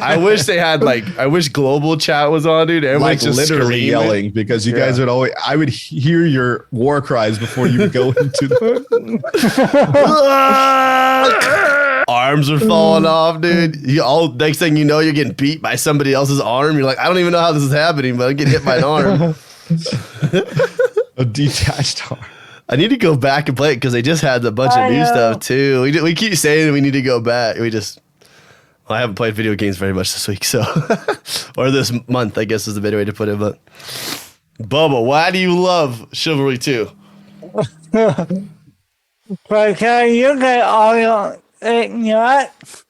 I wish global chat was on, dude. Everybody's Like just literally screaming. yelling, because you guys would always. I would hear your war cries before you would go into the. Arms are falling off, dude. Next thing you know, you're getting beat by somebody else's arm. You're like, I don't even know how this is happening, but I'm getting hit by an arm. A detached arm. I need to go back and play it because they just had a bunch of new stuff too. We keep saying we need to go back. I haven't played video games very much this week, so or this month, I guess is the better way to put it. But Bubba, why do you love Chivalry 2? Because you get all your ignorance.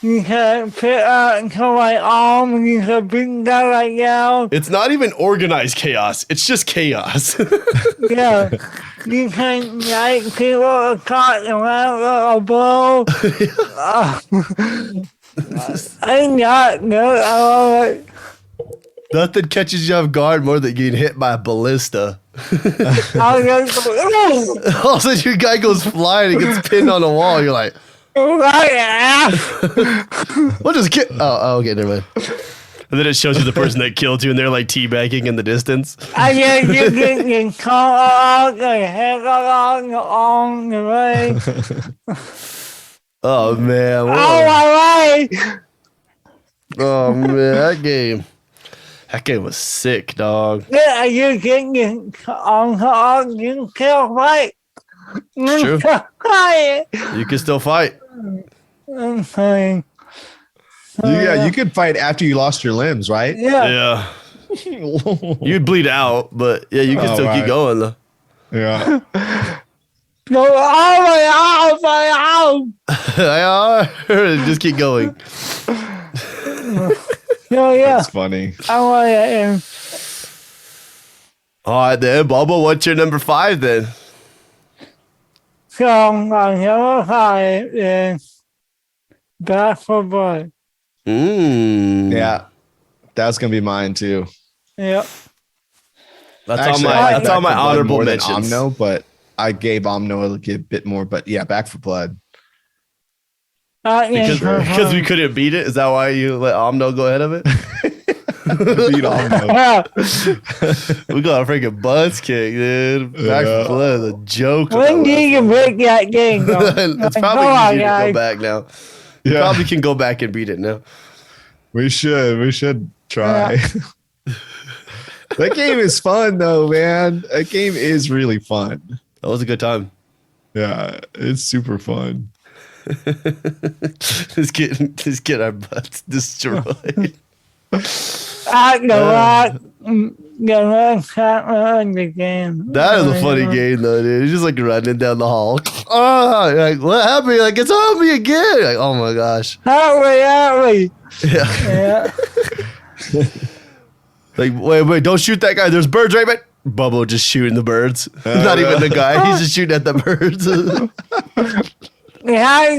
You can pick up to my arm and you can bring that like down. It's not even organized chaos. It's just chaos. Yeah. You can like people caught around a bow. I'm not good. I love it. Nothing catches you off guard more than getting hit by a ballista. I'll just go, All of a sudden, your guy goes flying and gets pinned on a wall. You're like, what just kid? Oh, okay, never mind. And then it shows you the person that killed you, and they're like teabagging in the distance. I just you call out the head on the way. Oh man! Oh my way! Oh man, that game was sick, dog. Yeah, you can you kill fight. True. You can still fight. Yeah, you could fight after you lost your limbs, right? Yeah. Yeah. You'd bleed out, but yeah, you can still keep going though. Yeah. Go oh my arm! Just keep going. Yeah. That's funny. I want it. All right, then, Bubba, what's your number 5 then? So my number 5 is Back for Blood. Yeah. That's gonna be mine too. Yep. That's on my honorable more mentions. Than Omno, but I gave Omno a bit more. But yeah, Back for Blood. Because we couldn't beat it? Is that why you let Omno go ahead of it? Beat Omno. We got a freaking buzz kick, dude. Back for Blood is a joke. When do you break that game? It's probably easy to go back now. You probably can go back and beat it now. We should try. Yeah. That game is fun though, man. That game is really fun. That was a good time. Yeah, it's super fun. Just get our butts destroyed. That is a funny game though, dude. He's just like running down the hall. Oh, like what happened? Like it's on me again. Like oh my gosh. Hurry. Yeah. Like, wait, don't shoot that guy. There's birds right back. Bobo just shooting the birds. Not even the guy. He's just shooting at the birds. Yeah, you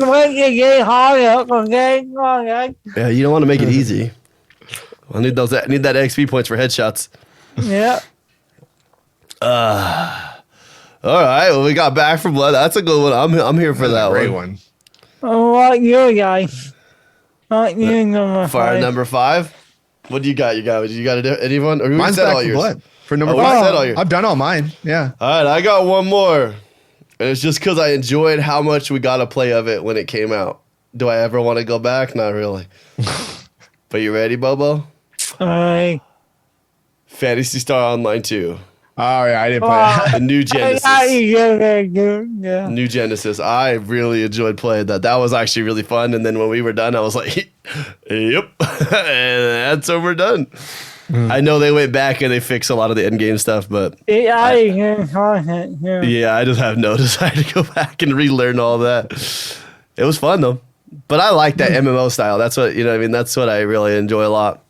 don't want to make it easy. I need that XP points for headshots. Yeah. All right, well, we got Back 4 Blood. That's a good one. I'm here for that great one. What you guys? What you number 5? Fire number 5. What do you got? You got to do anyone? Or Mine's said Back all 4 yours? Blood. For number we 5. said all yours. I've done all mine. Yeah. All right, I got one more. And it's just because I enjoyed how much we got to play of it when it came out. Do I ever want to go back? Not really. But you ready, Bobo? All right. Phantasy Star Online 2. Oh, yeah. I didn't play that. The new Genesis. Yeah. New Genesis. I really enjoyed playing that. That was actually really fun. And then when we were done, I was like, yep. And that's how we're done. I know they went back and they fixed a lot of the end game stuff, but I just have no desire to go back and relearn all that. It was fun though. But I like that MMO style. That's what, you know what I mean? That's what I really enjoy a lot.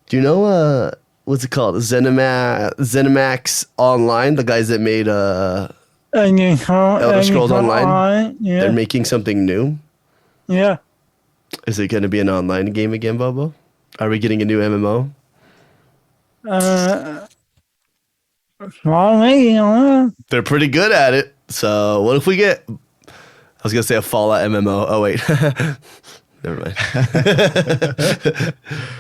Do you know what's it called? ZeniMax Online, the guys that made Elder Scrolls Online. Yeah. They're making something new. Yeah. Is it going to be an online game again, Bobo? Are we getting a new MMO? They're pretty good at it. So what if we get... I was going to say a Fallout MMO. Oh, wait. Never mind.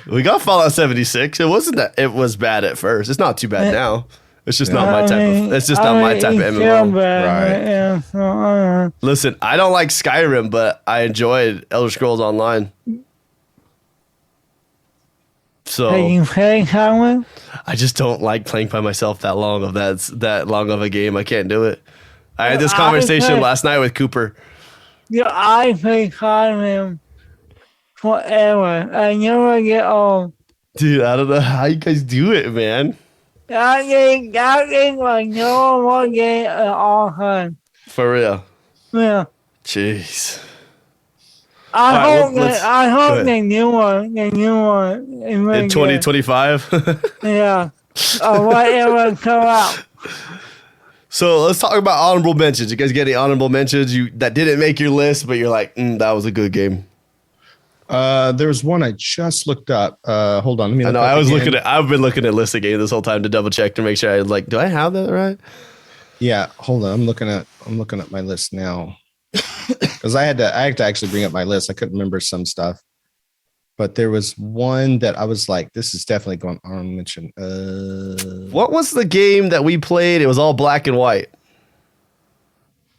We got Fallout 76. It wasn't that... It was bad at first. It's not too bad now. It's just not my type of... It's just not my type of MMO. Right. Listen, I don't like Skyrim, but I enjoyed Elder Scrolls Online. So Are you playing Skyrim? I just don't like playing by myself that long of a game. I can't do it. I had this conversation last night with Cooper. Yeah, I play Skyrim forever. I never get old. Dude, I don't know how you guys do it, man. That thing like no one game at all time. For real. Yeah. Jeez. I hope the new one is really In 2025? Yeah. Or whatever come out. So let's talk about honorable mentions. You guys get any honorable mentions that didn't make your list, but you're like, that was a good game? There was one I just looked up. Hold on. Let me look I've been looking at lists of games this whole time to double check to make sure I like, do I have that right? Yeah, hold on. I'm looking at my list now. Because I had to actually bring up my list. I couldn't remember some stuff. But there was one that I was like, this is definitely going on mention. What was the game that we played? It was all black and white.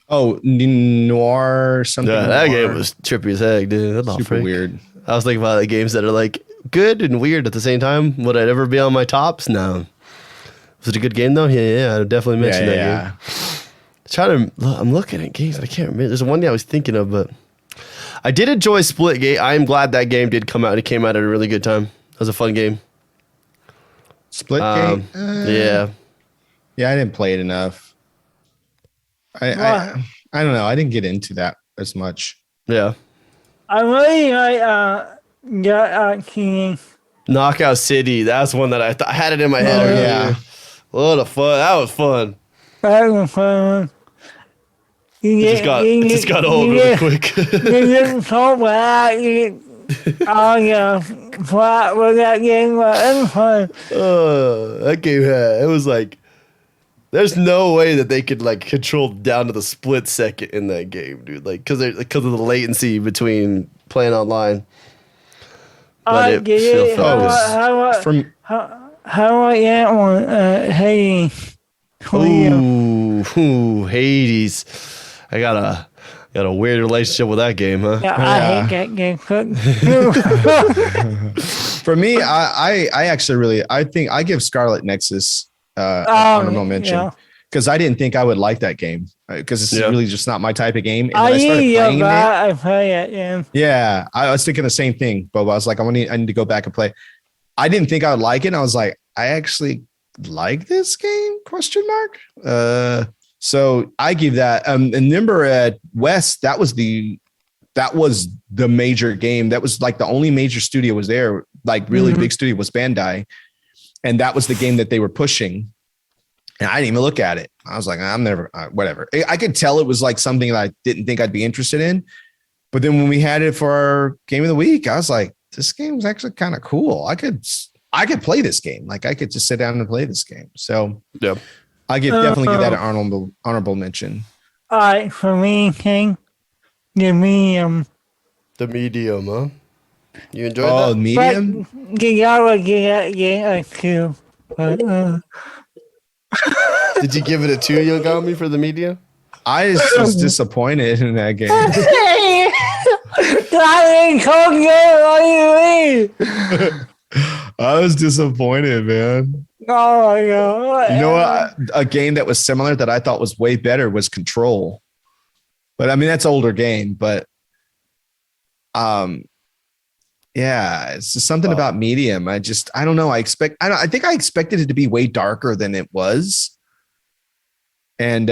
Oh, Noir something. Yeah, that game was trippy as heck, dude. That's super weird. I was thinking about the games that are like good and weird at the same time. Would it ever be on my tops? No. Was it a good game though? Yeah, I would definitely mention that game. I'm looking at games that I can't remember. There's one I was thinking of, but I did enjoy Splitgate. I am glad that game did come out and it came out at a really good time. It was a fun game. Splitgate? Yeah. Yeah, I didn't play it enough. I don't know. I didn't get into that as much. Yeah. I really like Knockout City. That's one that I had it in my head. Yeah. What a fun. That was fun. That was fun. It just got old really quick. You didn't talk about flat with that game, but it was fun. That game it was like, there's no way that they could like control down to the split second in that game, dude. Like, because of the latency between playing online. I get it. How I get one? Hades. Ooh, Hades. I got a weird relationship with that game, huh? Yeah, I hate that game. For me, I think I give Scarlet Nexus an honorable mention because I didn't think I would like that game because it's really just not my type of game. And I play it. Yeah, I was thinking the same thing, Bobo. I was like, I need to go back and play. I didn't think I would like it. And I was like, I actually like this game? ? So I give that. And remember at West, that was the major game. That was like the only major studio was there. Like really big studio was Bandai. and that was the game that they were pushing. And I didn't even look at it. I was like, I'm never, whatever. I could tell it was like something that I didn't think I'd be interested in. But then when we had it for our game of the week, I was like, this game was actually kind of cool. I could play this game. Like I could just sit down and play this game. So Yeah. I definitely give that an honorable mention. All right, for me, King, the medium. The medium, huh? You enjoyed Oh, that? medium? But you gotta get a 2. But, Did you give it a 2, Yogomi, for the medium? I just was disappointed in that game. I didn't call you. What do you mean? I was disappointed, man. Oh my god! You know what? A game that was similar that I thought was way better was Control. But I mean, that's an older game, but yeah, it's just something about Medium. I don't know. I think I expected it to be way darker than it was. And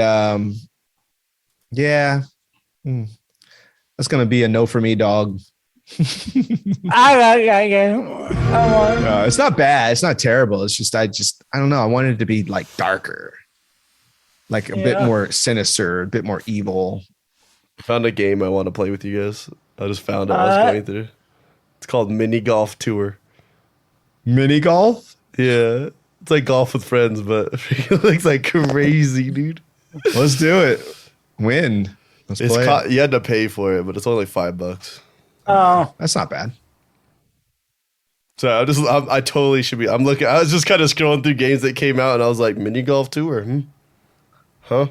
yeah. That's going to be a no for me, dog. I like that game. It's not bad. It's not terrible. It's just I don't know. I wanted it to be like darker, like a bit more sinister, a bit more evil. Found a game I want to play with you guys. I just found out I was going through. It's called Mini Golf Tour. Mini golf? Yeah. It's like golf with friends, but it looks like crazy, dude. Let's do it. Win. Let's play it. You had to pay for it, but it's only $5. Oh, That's not bad. So I totally should be. I was just kind of scrolling through games that came out, and I was like, Mini Golf Tour? Huh?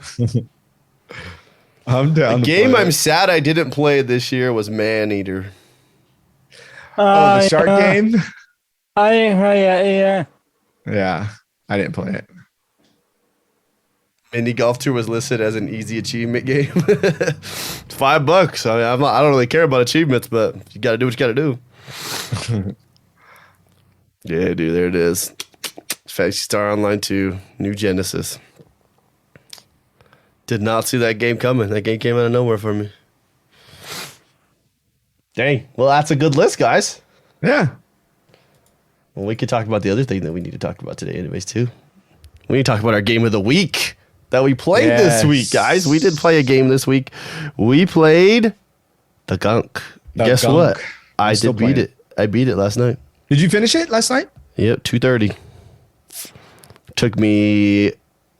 I'm down. The game I'm sad I didn't play this year was Maneater. The shark game? I didn't play it either. Yeah, I didn't play it. Mini Golf Tour was listed as an easy achievement game. It's $5. I mean, I don't really care about achievements, but you got to do what you got to do. Yeah, dude, there it is. Fantasy Star Online 2, New Genesis. Did not see that game coming. That game came out of nowhere for me. Dang. Well, that's a good list, guys. Yeah. Well, we could talk about the other thing that we need to talk about today anyways, too. We need to talk about our game of the week that we played this week, guys. We did play a game this week. We played The Gunk. Guess what? I did beat it. I beat it last night. Did you finish it last night? Yep, 2:30. Took me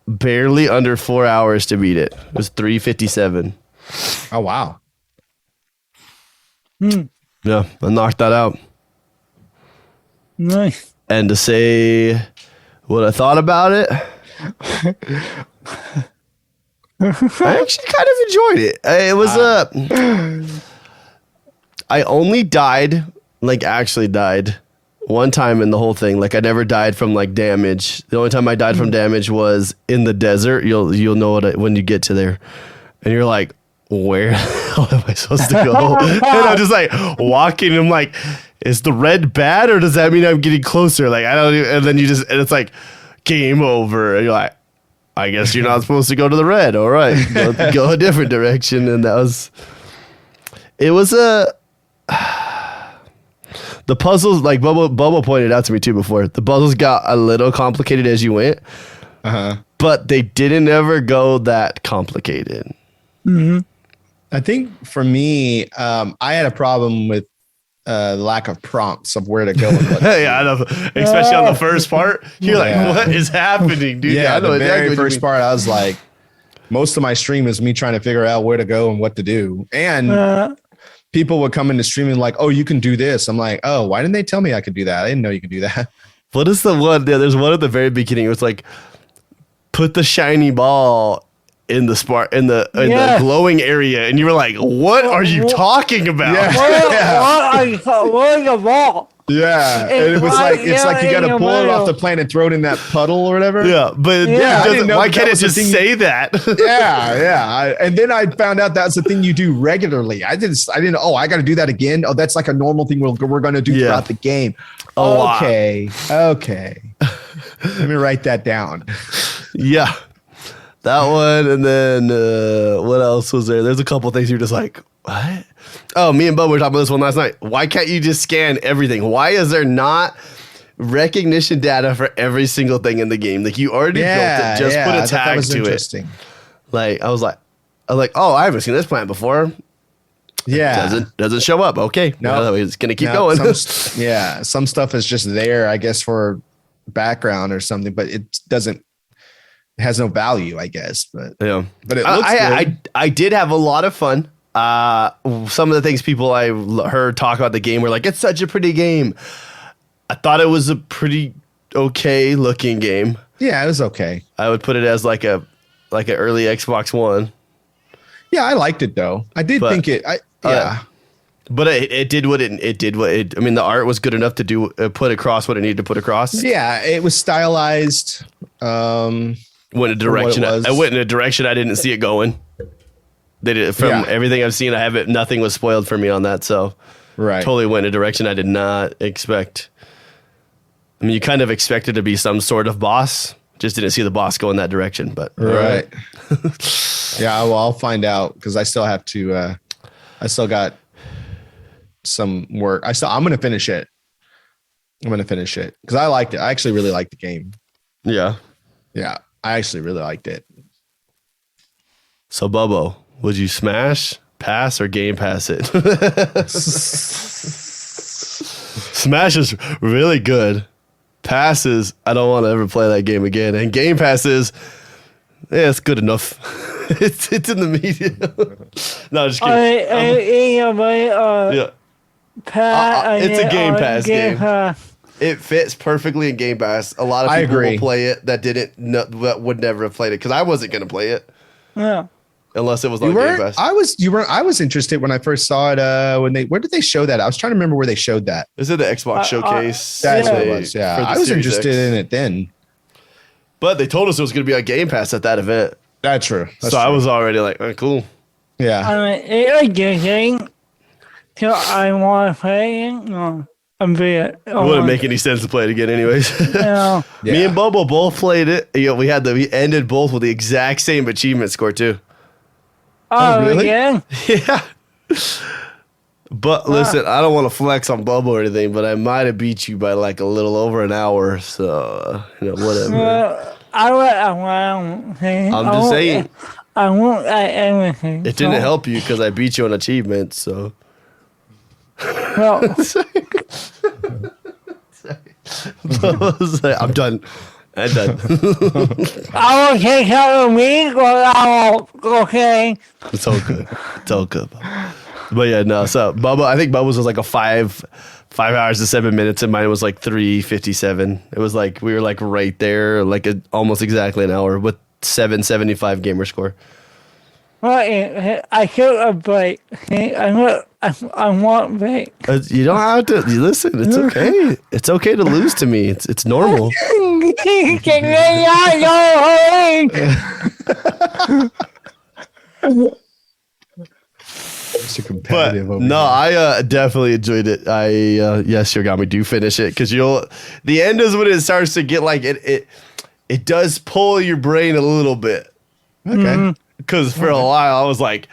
barely under 4 hours to beat it. It was 3:57. Oh, wow. Yeah, I knocked that out. Nice. And to say what I thought about it, I actually kind of enjoyed it. It was I only died, like actually died, one time in the whole thing. Like I never died from like damage. The only time I died from damage was in the desert. You'll know when you get to there, and you're like, where the hell am I supposed to go? And I'm just like walking. And I'm like, is the red bad or does that mean I'm getting closer? Like I don't even, and then and it's like game over. And you're like, I guess you're not supposed to go to the red. All right, go a different direction. And it was the puzzles, like Bobo pointed out to me too before, the puzzles got a little complicated as you went, but they didn't ever go that complicated. Mm-hmm. I think for me, I had a problem with the lack of prompts of where to go. And what to Yeah, I know. Especially on the first part, you're like, what is happening, dude? Yeah, I know the exactly very what you first mean. part, I was like, most of my stream is me trying to figure out where to go and what to do. And people would come into streaming like, oh, you can do this. I'm like, oh, why didn't they tell me I could do that? I didn't know you could do that. What is the one? Yeah, there's one at the very beginning. It was like, put the shiny ball in the the glowing area, and you were like, "What are you talking about?" What is the ball? Yeah, and it was like it's like you got to pull it off the plant and throw it in that puddle or whatever. Yeah, but why can't it just say that? yeah. And then I found out that's the thing you do regularly. I didn't. Oh, I got to do that again. Oh, that's like a normal thing we're going to do throughout the game. Okay. Let me write that down. Yeah. That one, and then what else was there? There's a couple things you're just like, what? Oh, me and Bub were talking about this one last night. Why can't you just scan everything? Why is there not recognition data for every single thing in the game. Like you already built it, just put a tag to it. Like I was like, oh, I haven't seen this plant before. Yeah, doesn't show up. Okay, no, it's gonna keep going. Some stuff is just there, I guess, for background or something, but it has no value, I guess. But it looks good. I did have a lot of fun. Some of the things people I heard talk about the game were like, it's such a pretty game. I thought it was a pretty okay looking game. Yeah, it was okay. I would put it as like an early Xbox One. Yeah, I liked it though. I did think it. But it did what it did. I mean, the art was good enough to put across what it needed to put across. Yeah, it was stylized. Went a direction. I went in a direction I didn't see it going. They did from everything I've seen. Nothing was spoiled for me on that. So totally went in a direction I did not expect. I mean, you kind of expected to be some sort of boss. Just didn't see the boss go in that direction. But right. Yeah, well, I'll find out because I still have to. I still got some work. I'm going to finish it. Because I liked it. I actually really liked the game. Yeah. Yeah, I actually really liked it. So, Bobo, would you smash, pass, or game pass it? Smash is really good. Passes, I don't want to ever play that game again. And game passes, it's good enough. it's in the medium. No, just kidding. It's a Game Pass game. It fits perfectly in Game Pass. A lot of people will play it that would never have played it because I wasn't going to play it. Yeah. Unless it was on Game Pass. I was interested when I first saw it. Where did they show that? I was trying to remember where they showed that. Is it the Xbox showcase? That's what it was. Yeah, I was interested in it then. But they told us it was going to be on Game Pass at that event. That's true. I was already like, oh, cool. Yeah. It's a good game. So I want to play it. No, it wouldn't make any sense to play it again, anyways. Yeah. Me and Bobo both played it. We ended both with the exact same achievement score too. Oh, really? Yeah. Yeah. But listen, I don't want to flex on Bobo or anything, but I might have beat you by like a little over an hour. So, whatever. I'm just saying. I won't like everything. It didn't help you because I beat you on achievements, so. No. I'm done. I will take care of me, okay. It's all good. But yeah, no. So I think Bubba's was like a 5 hours to 7 minutes, and mine was like 3:57. It was like we were like right there, like almost exactly an hour with 775 gamer score. Well, I took a break. I want break. You don't have to. You listen. It's okay. It's okay to lose to me. It's normal. But no, I definitely enjoyed it. Yes, Yogomi, do finish it because the end is when it starts to get like it does pull your brain a little bit. Okay. Because for a while I was like,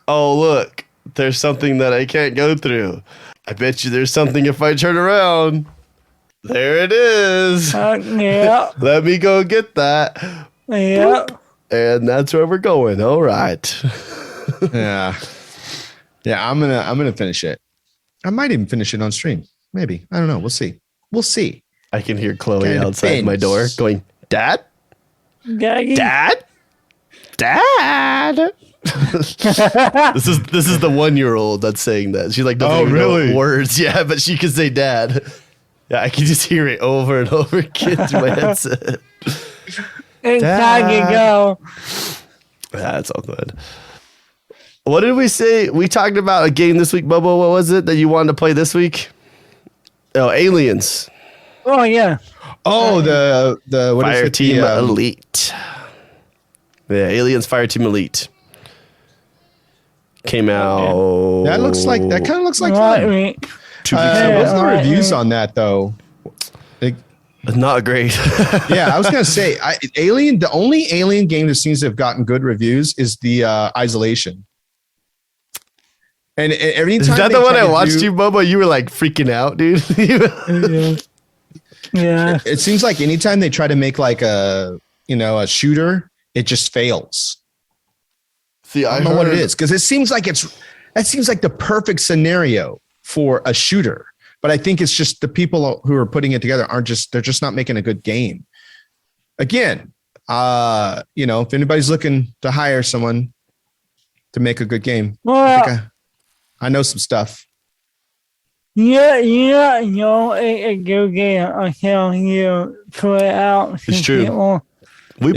oh look, there's something that I can't go through. I bet you there's something if I turn around. There it is. Yeah. Let me go get that. Yeah. And that's where we're going. All right. Yeah. Yeah, I'm gonna finish it. I might even finish it on stream. Maybe. I don't know. We'll see. I can hear Chloe outside my door going, Dad? Daddy? Dad? This is the 1-year-old that's saying that. She like doesn't even know words. Yeah, but she can say dad. Yeah, I can just hear it over and over again through my headset. It's time to go. That's all good. What did we say? We talked about a game this week, Bobo. What was it that you wanted to play this week? Oh, Aliens. Oh yeah. Oh, the what Fire is it? Team Elite. Yeah, Aliens Fire Team Elite came out. That kind of looks like fun. 2 weeks ago. What's the reviews on that though? Not great. Yeah, I was gonna say Alien. The only Alien game that seems to have gotten good reviews is the Isolation. And every time is that the one I watched you, Bobo? You were like freaking out, dude. Yeah. It seems like anytime they try to make like a shooter, it just fails. See, I don't know what it is, because it seems like the perfect scenario for a shooter. But I think it's just the people who are putting it together they're just not making a good game. Again, if anybody's looking to hire someone to make a good game, Well, I know some stuff. yeah, a good game until you put it out. It's true. We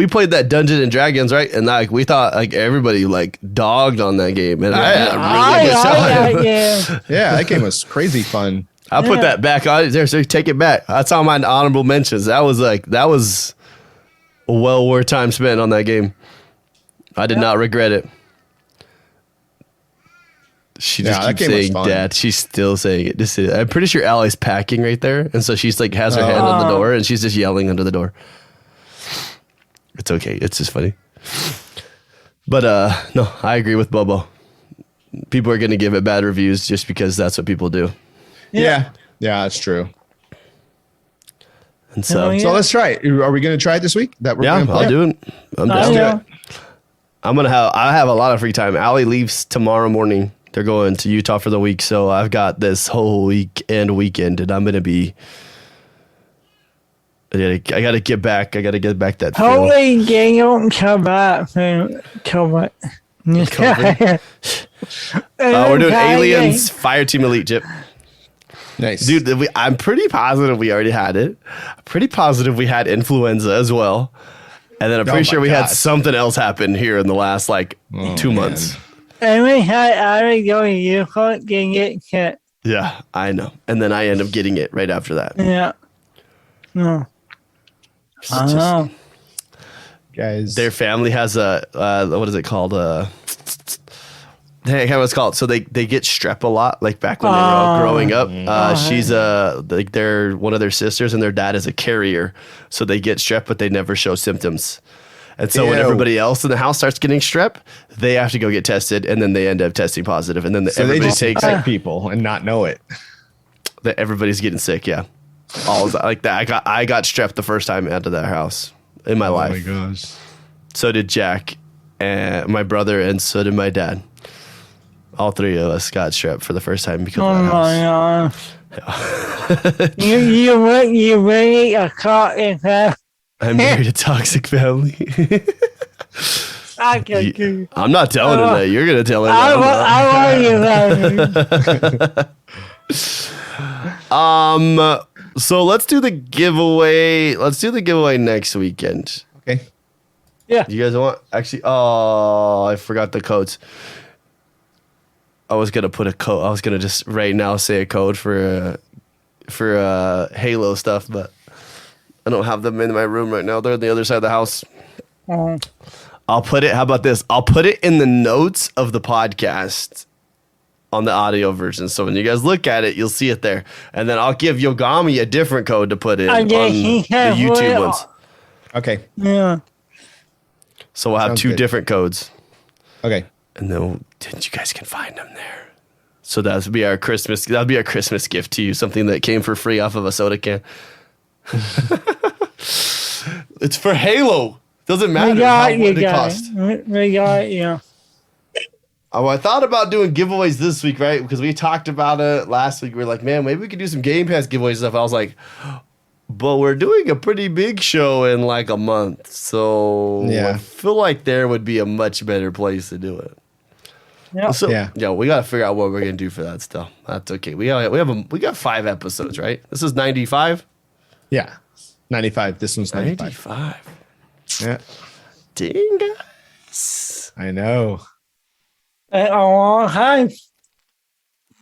played that Dungeons and Dragons, right? And like we thought like everybody like dogged on that game, and I had a really good time. Yeah, that game was crazy fun. I'll put that back on there, so take it back. That's on my honorable mentions. That was well worth time spent on that game. I did not regret it. She just keeps saying Dad. She's still saying it. I'm pretty sure Allie's packing right there, and so she's like has her hand on the door, and she's just yelling under the door. It's okay. It's just funny. But no, I agree with Bobo. People are going to give it bad reviews just because that's what people do. Yeah, that's true. And so let's try it. Are we going to try it this week? I'll do it. I'm down. Do it. I have a lot of free time. Allie leaves tomorrow morning. They're going to Utah for the week, so I've got this whole weekend, and I'm going to be. I got to get back. I got to get back that. Hopefully, they don't come back from COVID. We're doing Aliens Fireteam Elite, Chip. Nice, dude. I'm pretty positive we already had it. I'm pretty positive we had influenza as well, and then I'm pretty sure we had something else happen here in the last 2 months. And we had Ari going to Utah getting it kit. Yeah, I know. And then I end up getting it right after that. Yeah. No. I know. Guys, their family has a what is it called? Hey, what's it called? So they get strep a lot, like back when they were all growing up. She's they're one of their sisters, and their dad is a carrier, so they get strep, but they never show symptoms. And so when everybody else in the house starts getting strep, they have to go get tested, and then they end up testing positive, and then everybody just takes sick people and not know it. That everybody's getting sick, yeah. All like that. I got strep the first time out of that house in my life. Oh my gosh. So did Jack and my brother, and so did my dad. All three of us got strep for the first time because of that house. Yeah. you really a caught in that. I married a toxic family. I'm not telling her that. You're gonna tell her. I want you. So let's do the giveaway. Let's do the giveaway next weekend. Okay. Yeah. You guys want? Actually, I forgot the codes. I was gonna put a code. I was gonna just right now say a code for Halo stuff, but I don't have them in my room right now. They're on the other side of the house. I'll put it. How about this? I'll put it in the notes of the podcast on the audio version. So when you guys look at it, you'll see it there. And then I'll give Yogomi a different code to put in on the YouTube ones. Okay. Yeah. So we'll have two different codes. Okay. And then you guys can find them there. So that'll be our Christmas gift to you. Something that came for free off of a soda can. It's for Halo. Doesn't matter what it costs. We got it, yeah. Oh, I thought about doing giveaways this week, right? Because we talked about it last week. We were like, man, maybe we could do some Game Pass giveaways stuff. I was like, but we're doing a pretty big show in like a month. So I feel like there would be a much better place to do it. Yeah. So, we got to figure out what we're going to do for that stuff. That's okay. We got 5 episodes, right? This is 95? Yeah. 95. This one's 95. 95. Yeah. Dang, guys. I know. A long time.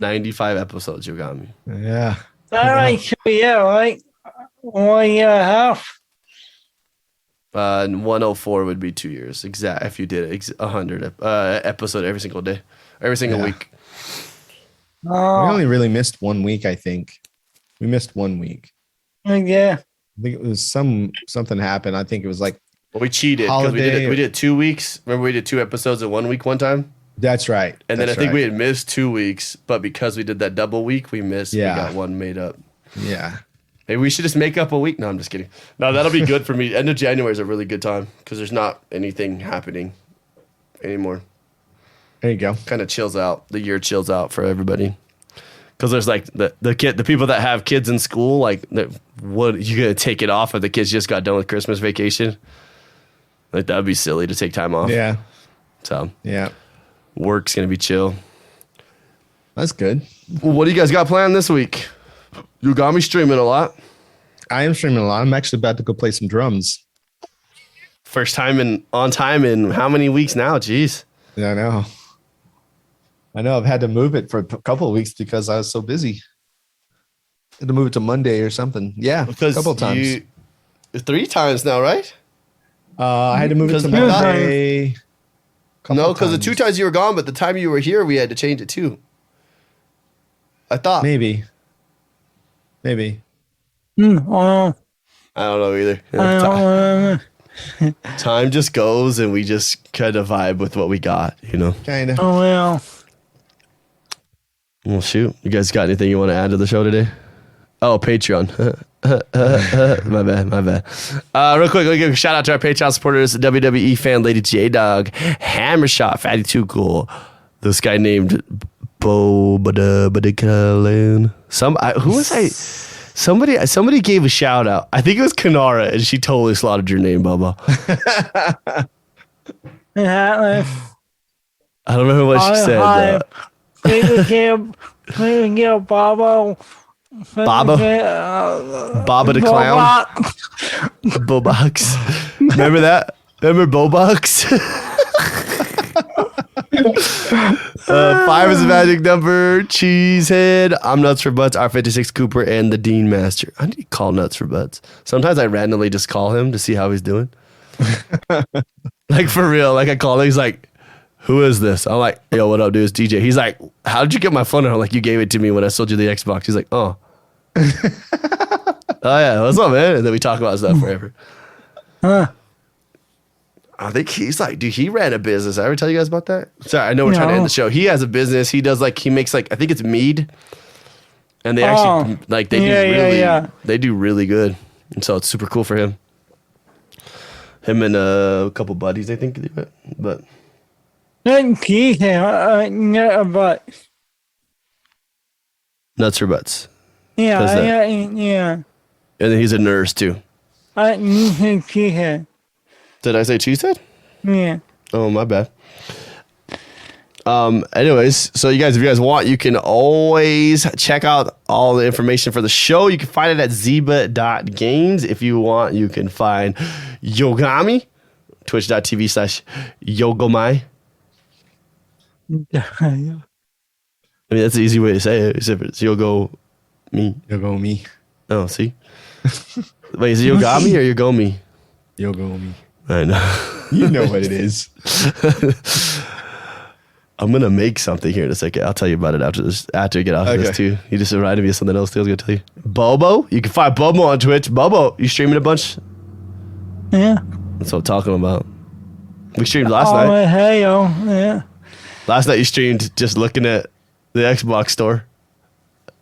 95 episodes, you got me. Yeah. That 2 years, right? 1 year and a half. 104 would be 2 years. Exact. If you did 100 episode every single day, every single week. We only really missed 1 week, I think. We missed 1 week. Yeah. I think it was something happened. I think it was like we cheated because we did 2 weeks. Remember we did 2 episodes in 1 week one time? That's right. And then I think we had missed 2 weeks, but because we did that double week, we missed. Yeah. We got one made up. Yeah. Maybe we should just make up a week. No, I'm just kidding. No, that'll be good for me. End of January is a really good time because there's not anything happening anymore. There you go. Kind of chills out. The year chills out for everybody. Because there's like the people that have kids in school, like, what, you gonna take it off if the kids just got done with Christmas vacation? Like, that'd be silly to take time off. Yeah. So yeah, work's gonna be chill. That's good. Well, what do you guys got planned this week? Yogomi streaming a lot. I am streaming a lot. I'm actually about to go play some drums. First time on time in how many weeks now? Jeez. Yeah, I know. I've had to move it for a couple of weeks because I was so busy. Had to move it to Monday or something. Yeah, because a couple of times. 3 times now, right? I had to move it to Monday. No, because the 2 times you were gone, but the time you were here, we had to change it too. I thought. Maybe. I don't know. I don't know either. I don't know. Time just goes and we just kind of vibe with what we got, you know? Kind of. Oh, well. Well, shoot. You guys got anything you want to add to the show today? Oh, Patreon. My bad. Real quick, give a shout out to our Patreon supporters: WWE fan Lady J Dog, Hammershot, Fatty Too Cool, this guy named BoboDaClown. Who was I? Somebody gave a shout out. I think it was Kanara, and she totally slaughtered your name, Bubba. Yeah, I don't remember what she said. Please give Bobo. BoboDaClown. Bobox. Remember that? Remember Bobox? 5 is the magic number. Cheesehead. I'm Nuts for Butts. R56 Cooper and the Dean Master. I need to call Nuts for Butts. Sometimes I randomly just call him to see how he's doing. Like, for real. Like, I call him. He's like, who is this? I'm like, yo, what up, dude? It's DJ. He's like, how did you get my phone number? I'm like, you gave it to me when I sold you the Xbox. He's like, oh. Oh, yeah. What's up, man? And then we talk about stuff forever. I think he's like, dude, he ran a business. I ever tell you guys about that? Sorry, I know we're trying to end the show. He has a business. He does he makes I think it's mead. And they actually, they do really good. And so it's super cool for him. Him and a couple buddies, I think, do it. But. Nuts for Butts. Yeah. And then he's a nurse, too. Did I say cheesehead? Yeah. Oh, my bad. Anyways, so you guys, if you guys want, you can always check out all the information for the show. You can find it at Zyba.games. If you want, you can find Yogomi, twitch.tv/Yogomi. I mean, that's the easy way to say it. Except it's Yogomi. Yogomi. Oh, see? Wait, is it Yogomi or Yogomi? Yogomi. I know. You know what it is. I'm going to make something here in a second. I'll tell you about it after I get off of this, too. You just reminded me of something else, too. I was going to tell you. Bobo? You can find Bobo on Twitch. Bobo, you streaming a bunch? Yeah. That's what I'm talking about. We streamed last night. Hey, yo. Yeah. Last night you streamed just looking at the Xbox store.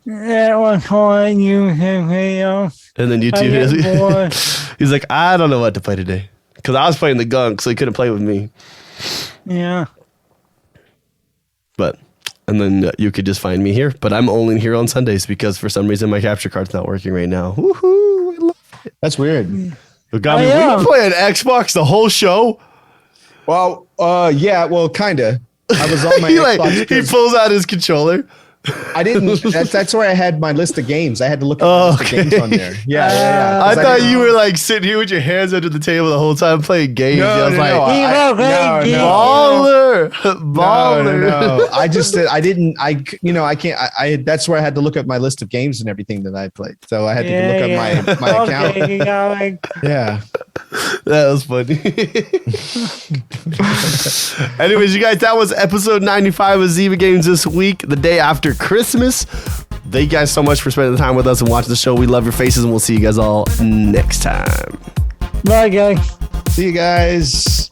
That was calling you, yo. And then YouTube. He's like, I don't know what to play today. Because I was playing the gunk, so he couldn't play with me. Yeah. But, and then you could just find me here. But I'm only here on Sundays because for some reason my capture card's not working right now. Woohoo! I love it. That's weird. We been playing Xbox the whole show. Well, yeah, well, kind of. I was on my Xbox. He pulls out his controller. I didn't. That's where I had my list of games. I had to look at the list of games on there. Yeah. I thought you were like sitting here with your hands under the table the whole time playing games. No, baller. No. I just, I didn't. I can't. I. That's where I had to look at my list of games and everything that I played. So I had to look at my account. Yeah. That was funny. Anyways, you guys, that was episode 95 of Zyba Games this week, the day after Christmas. Thank you guys so much for spending the time with us and watching the show. We love your faces, and we'll see you guys all next time. Bye, guys. See you guys.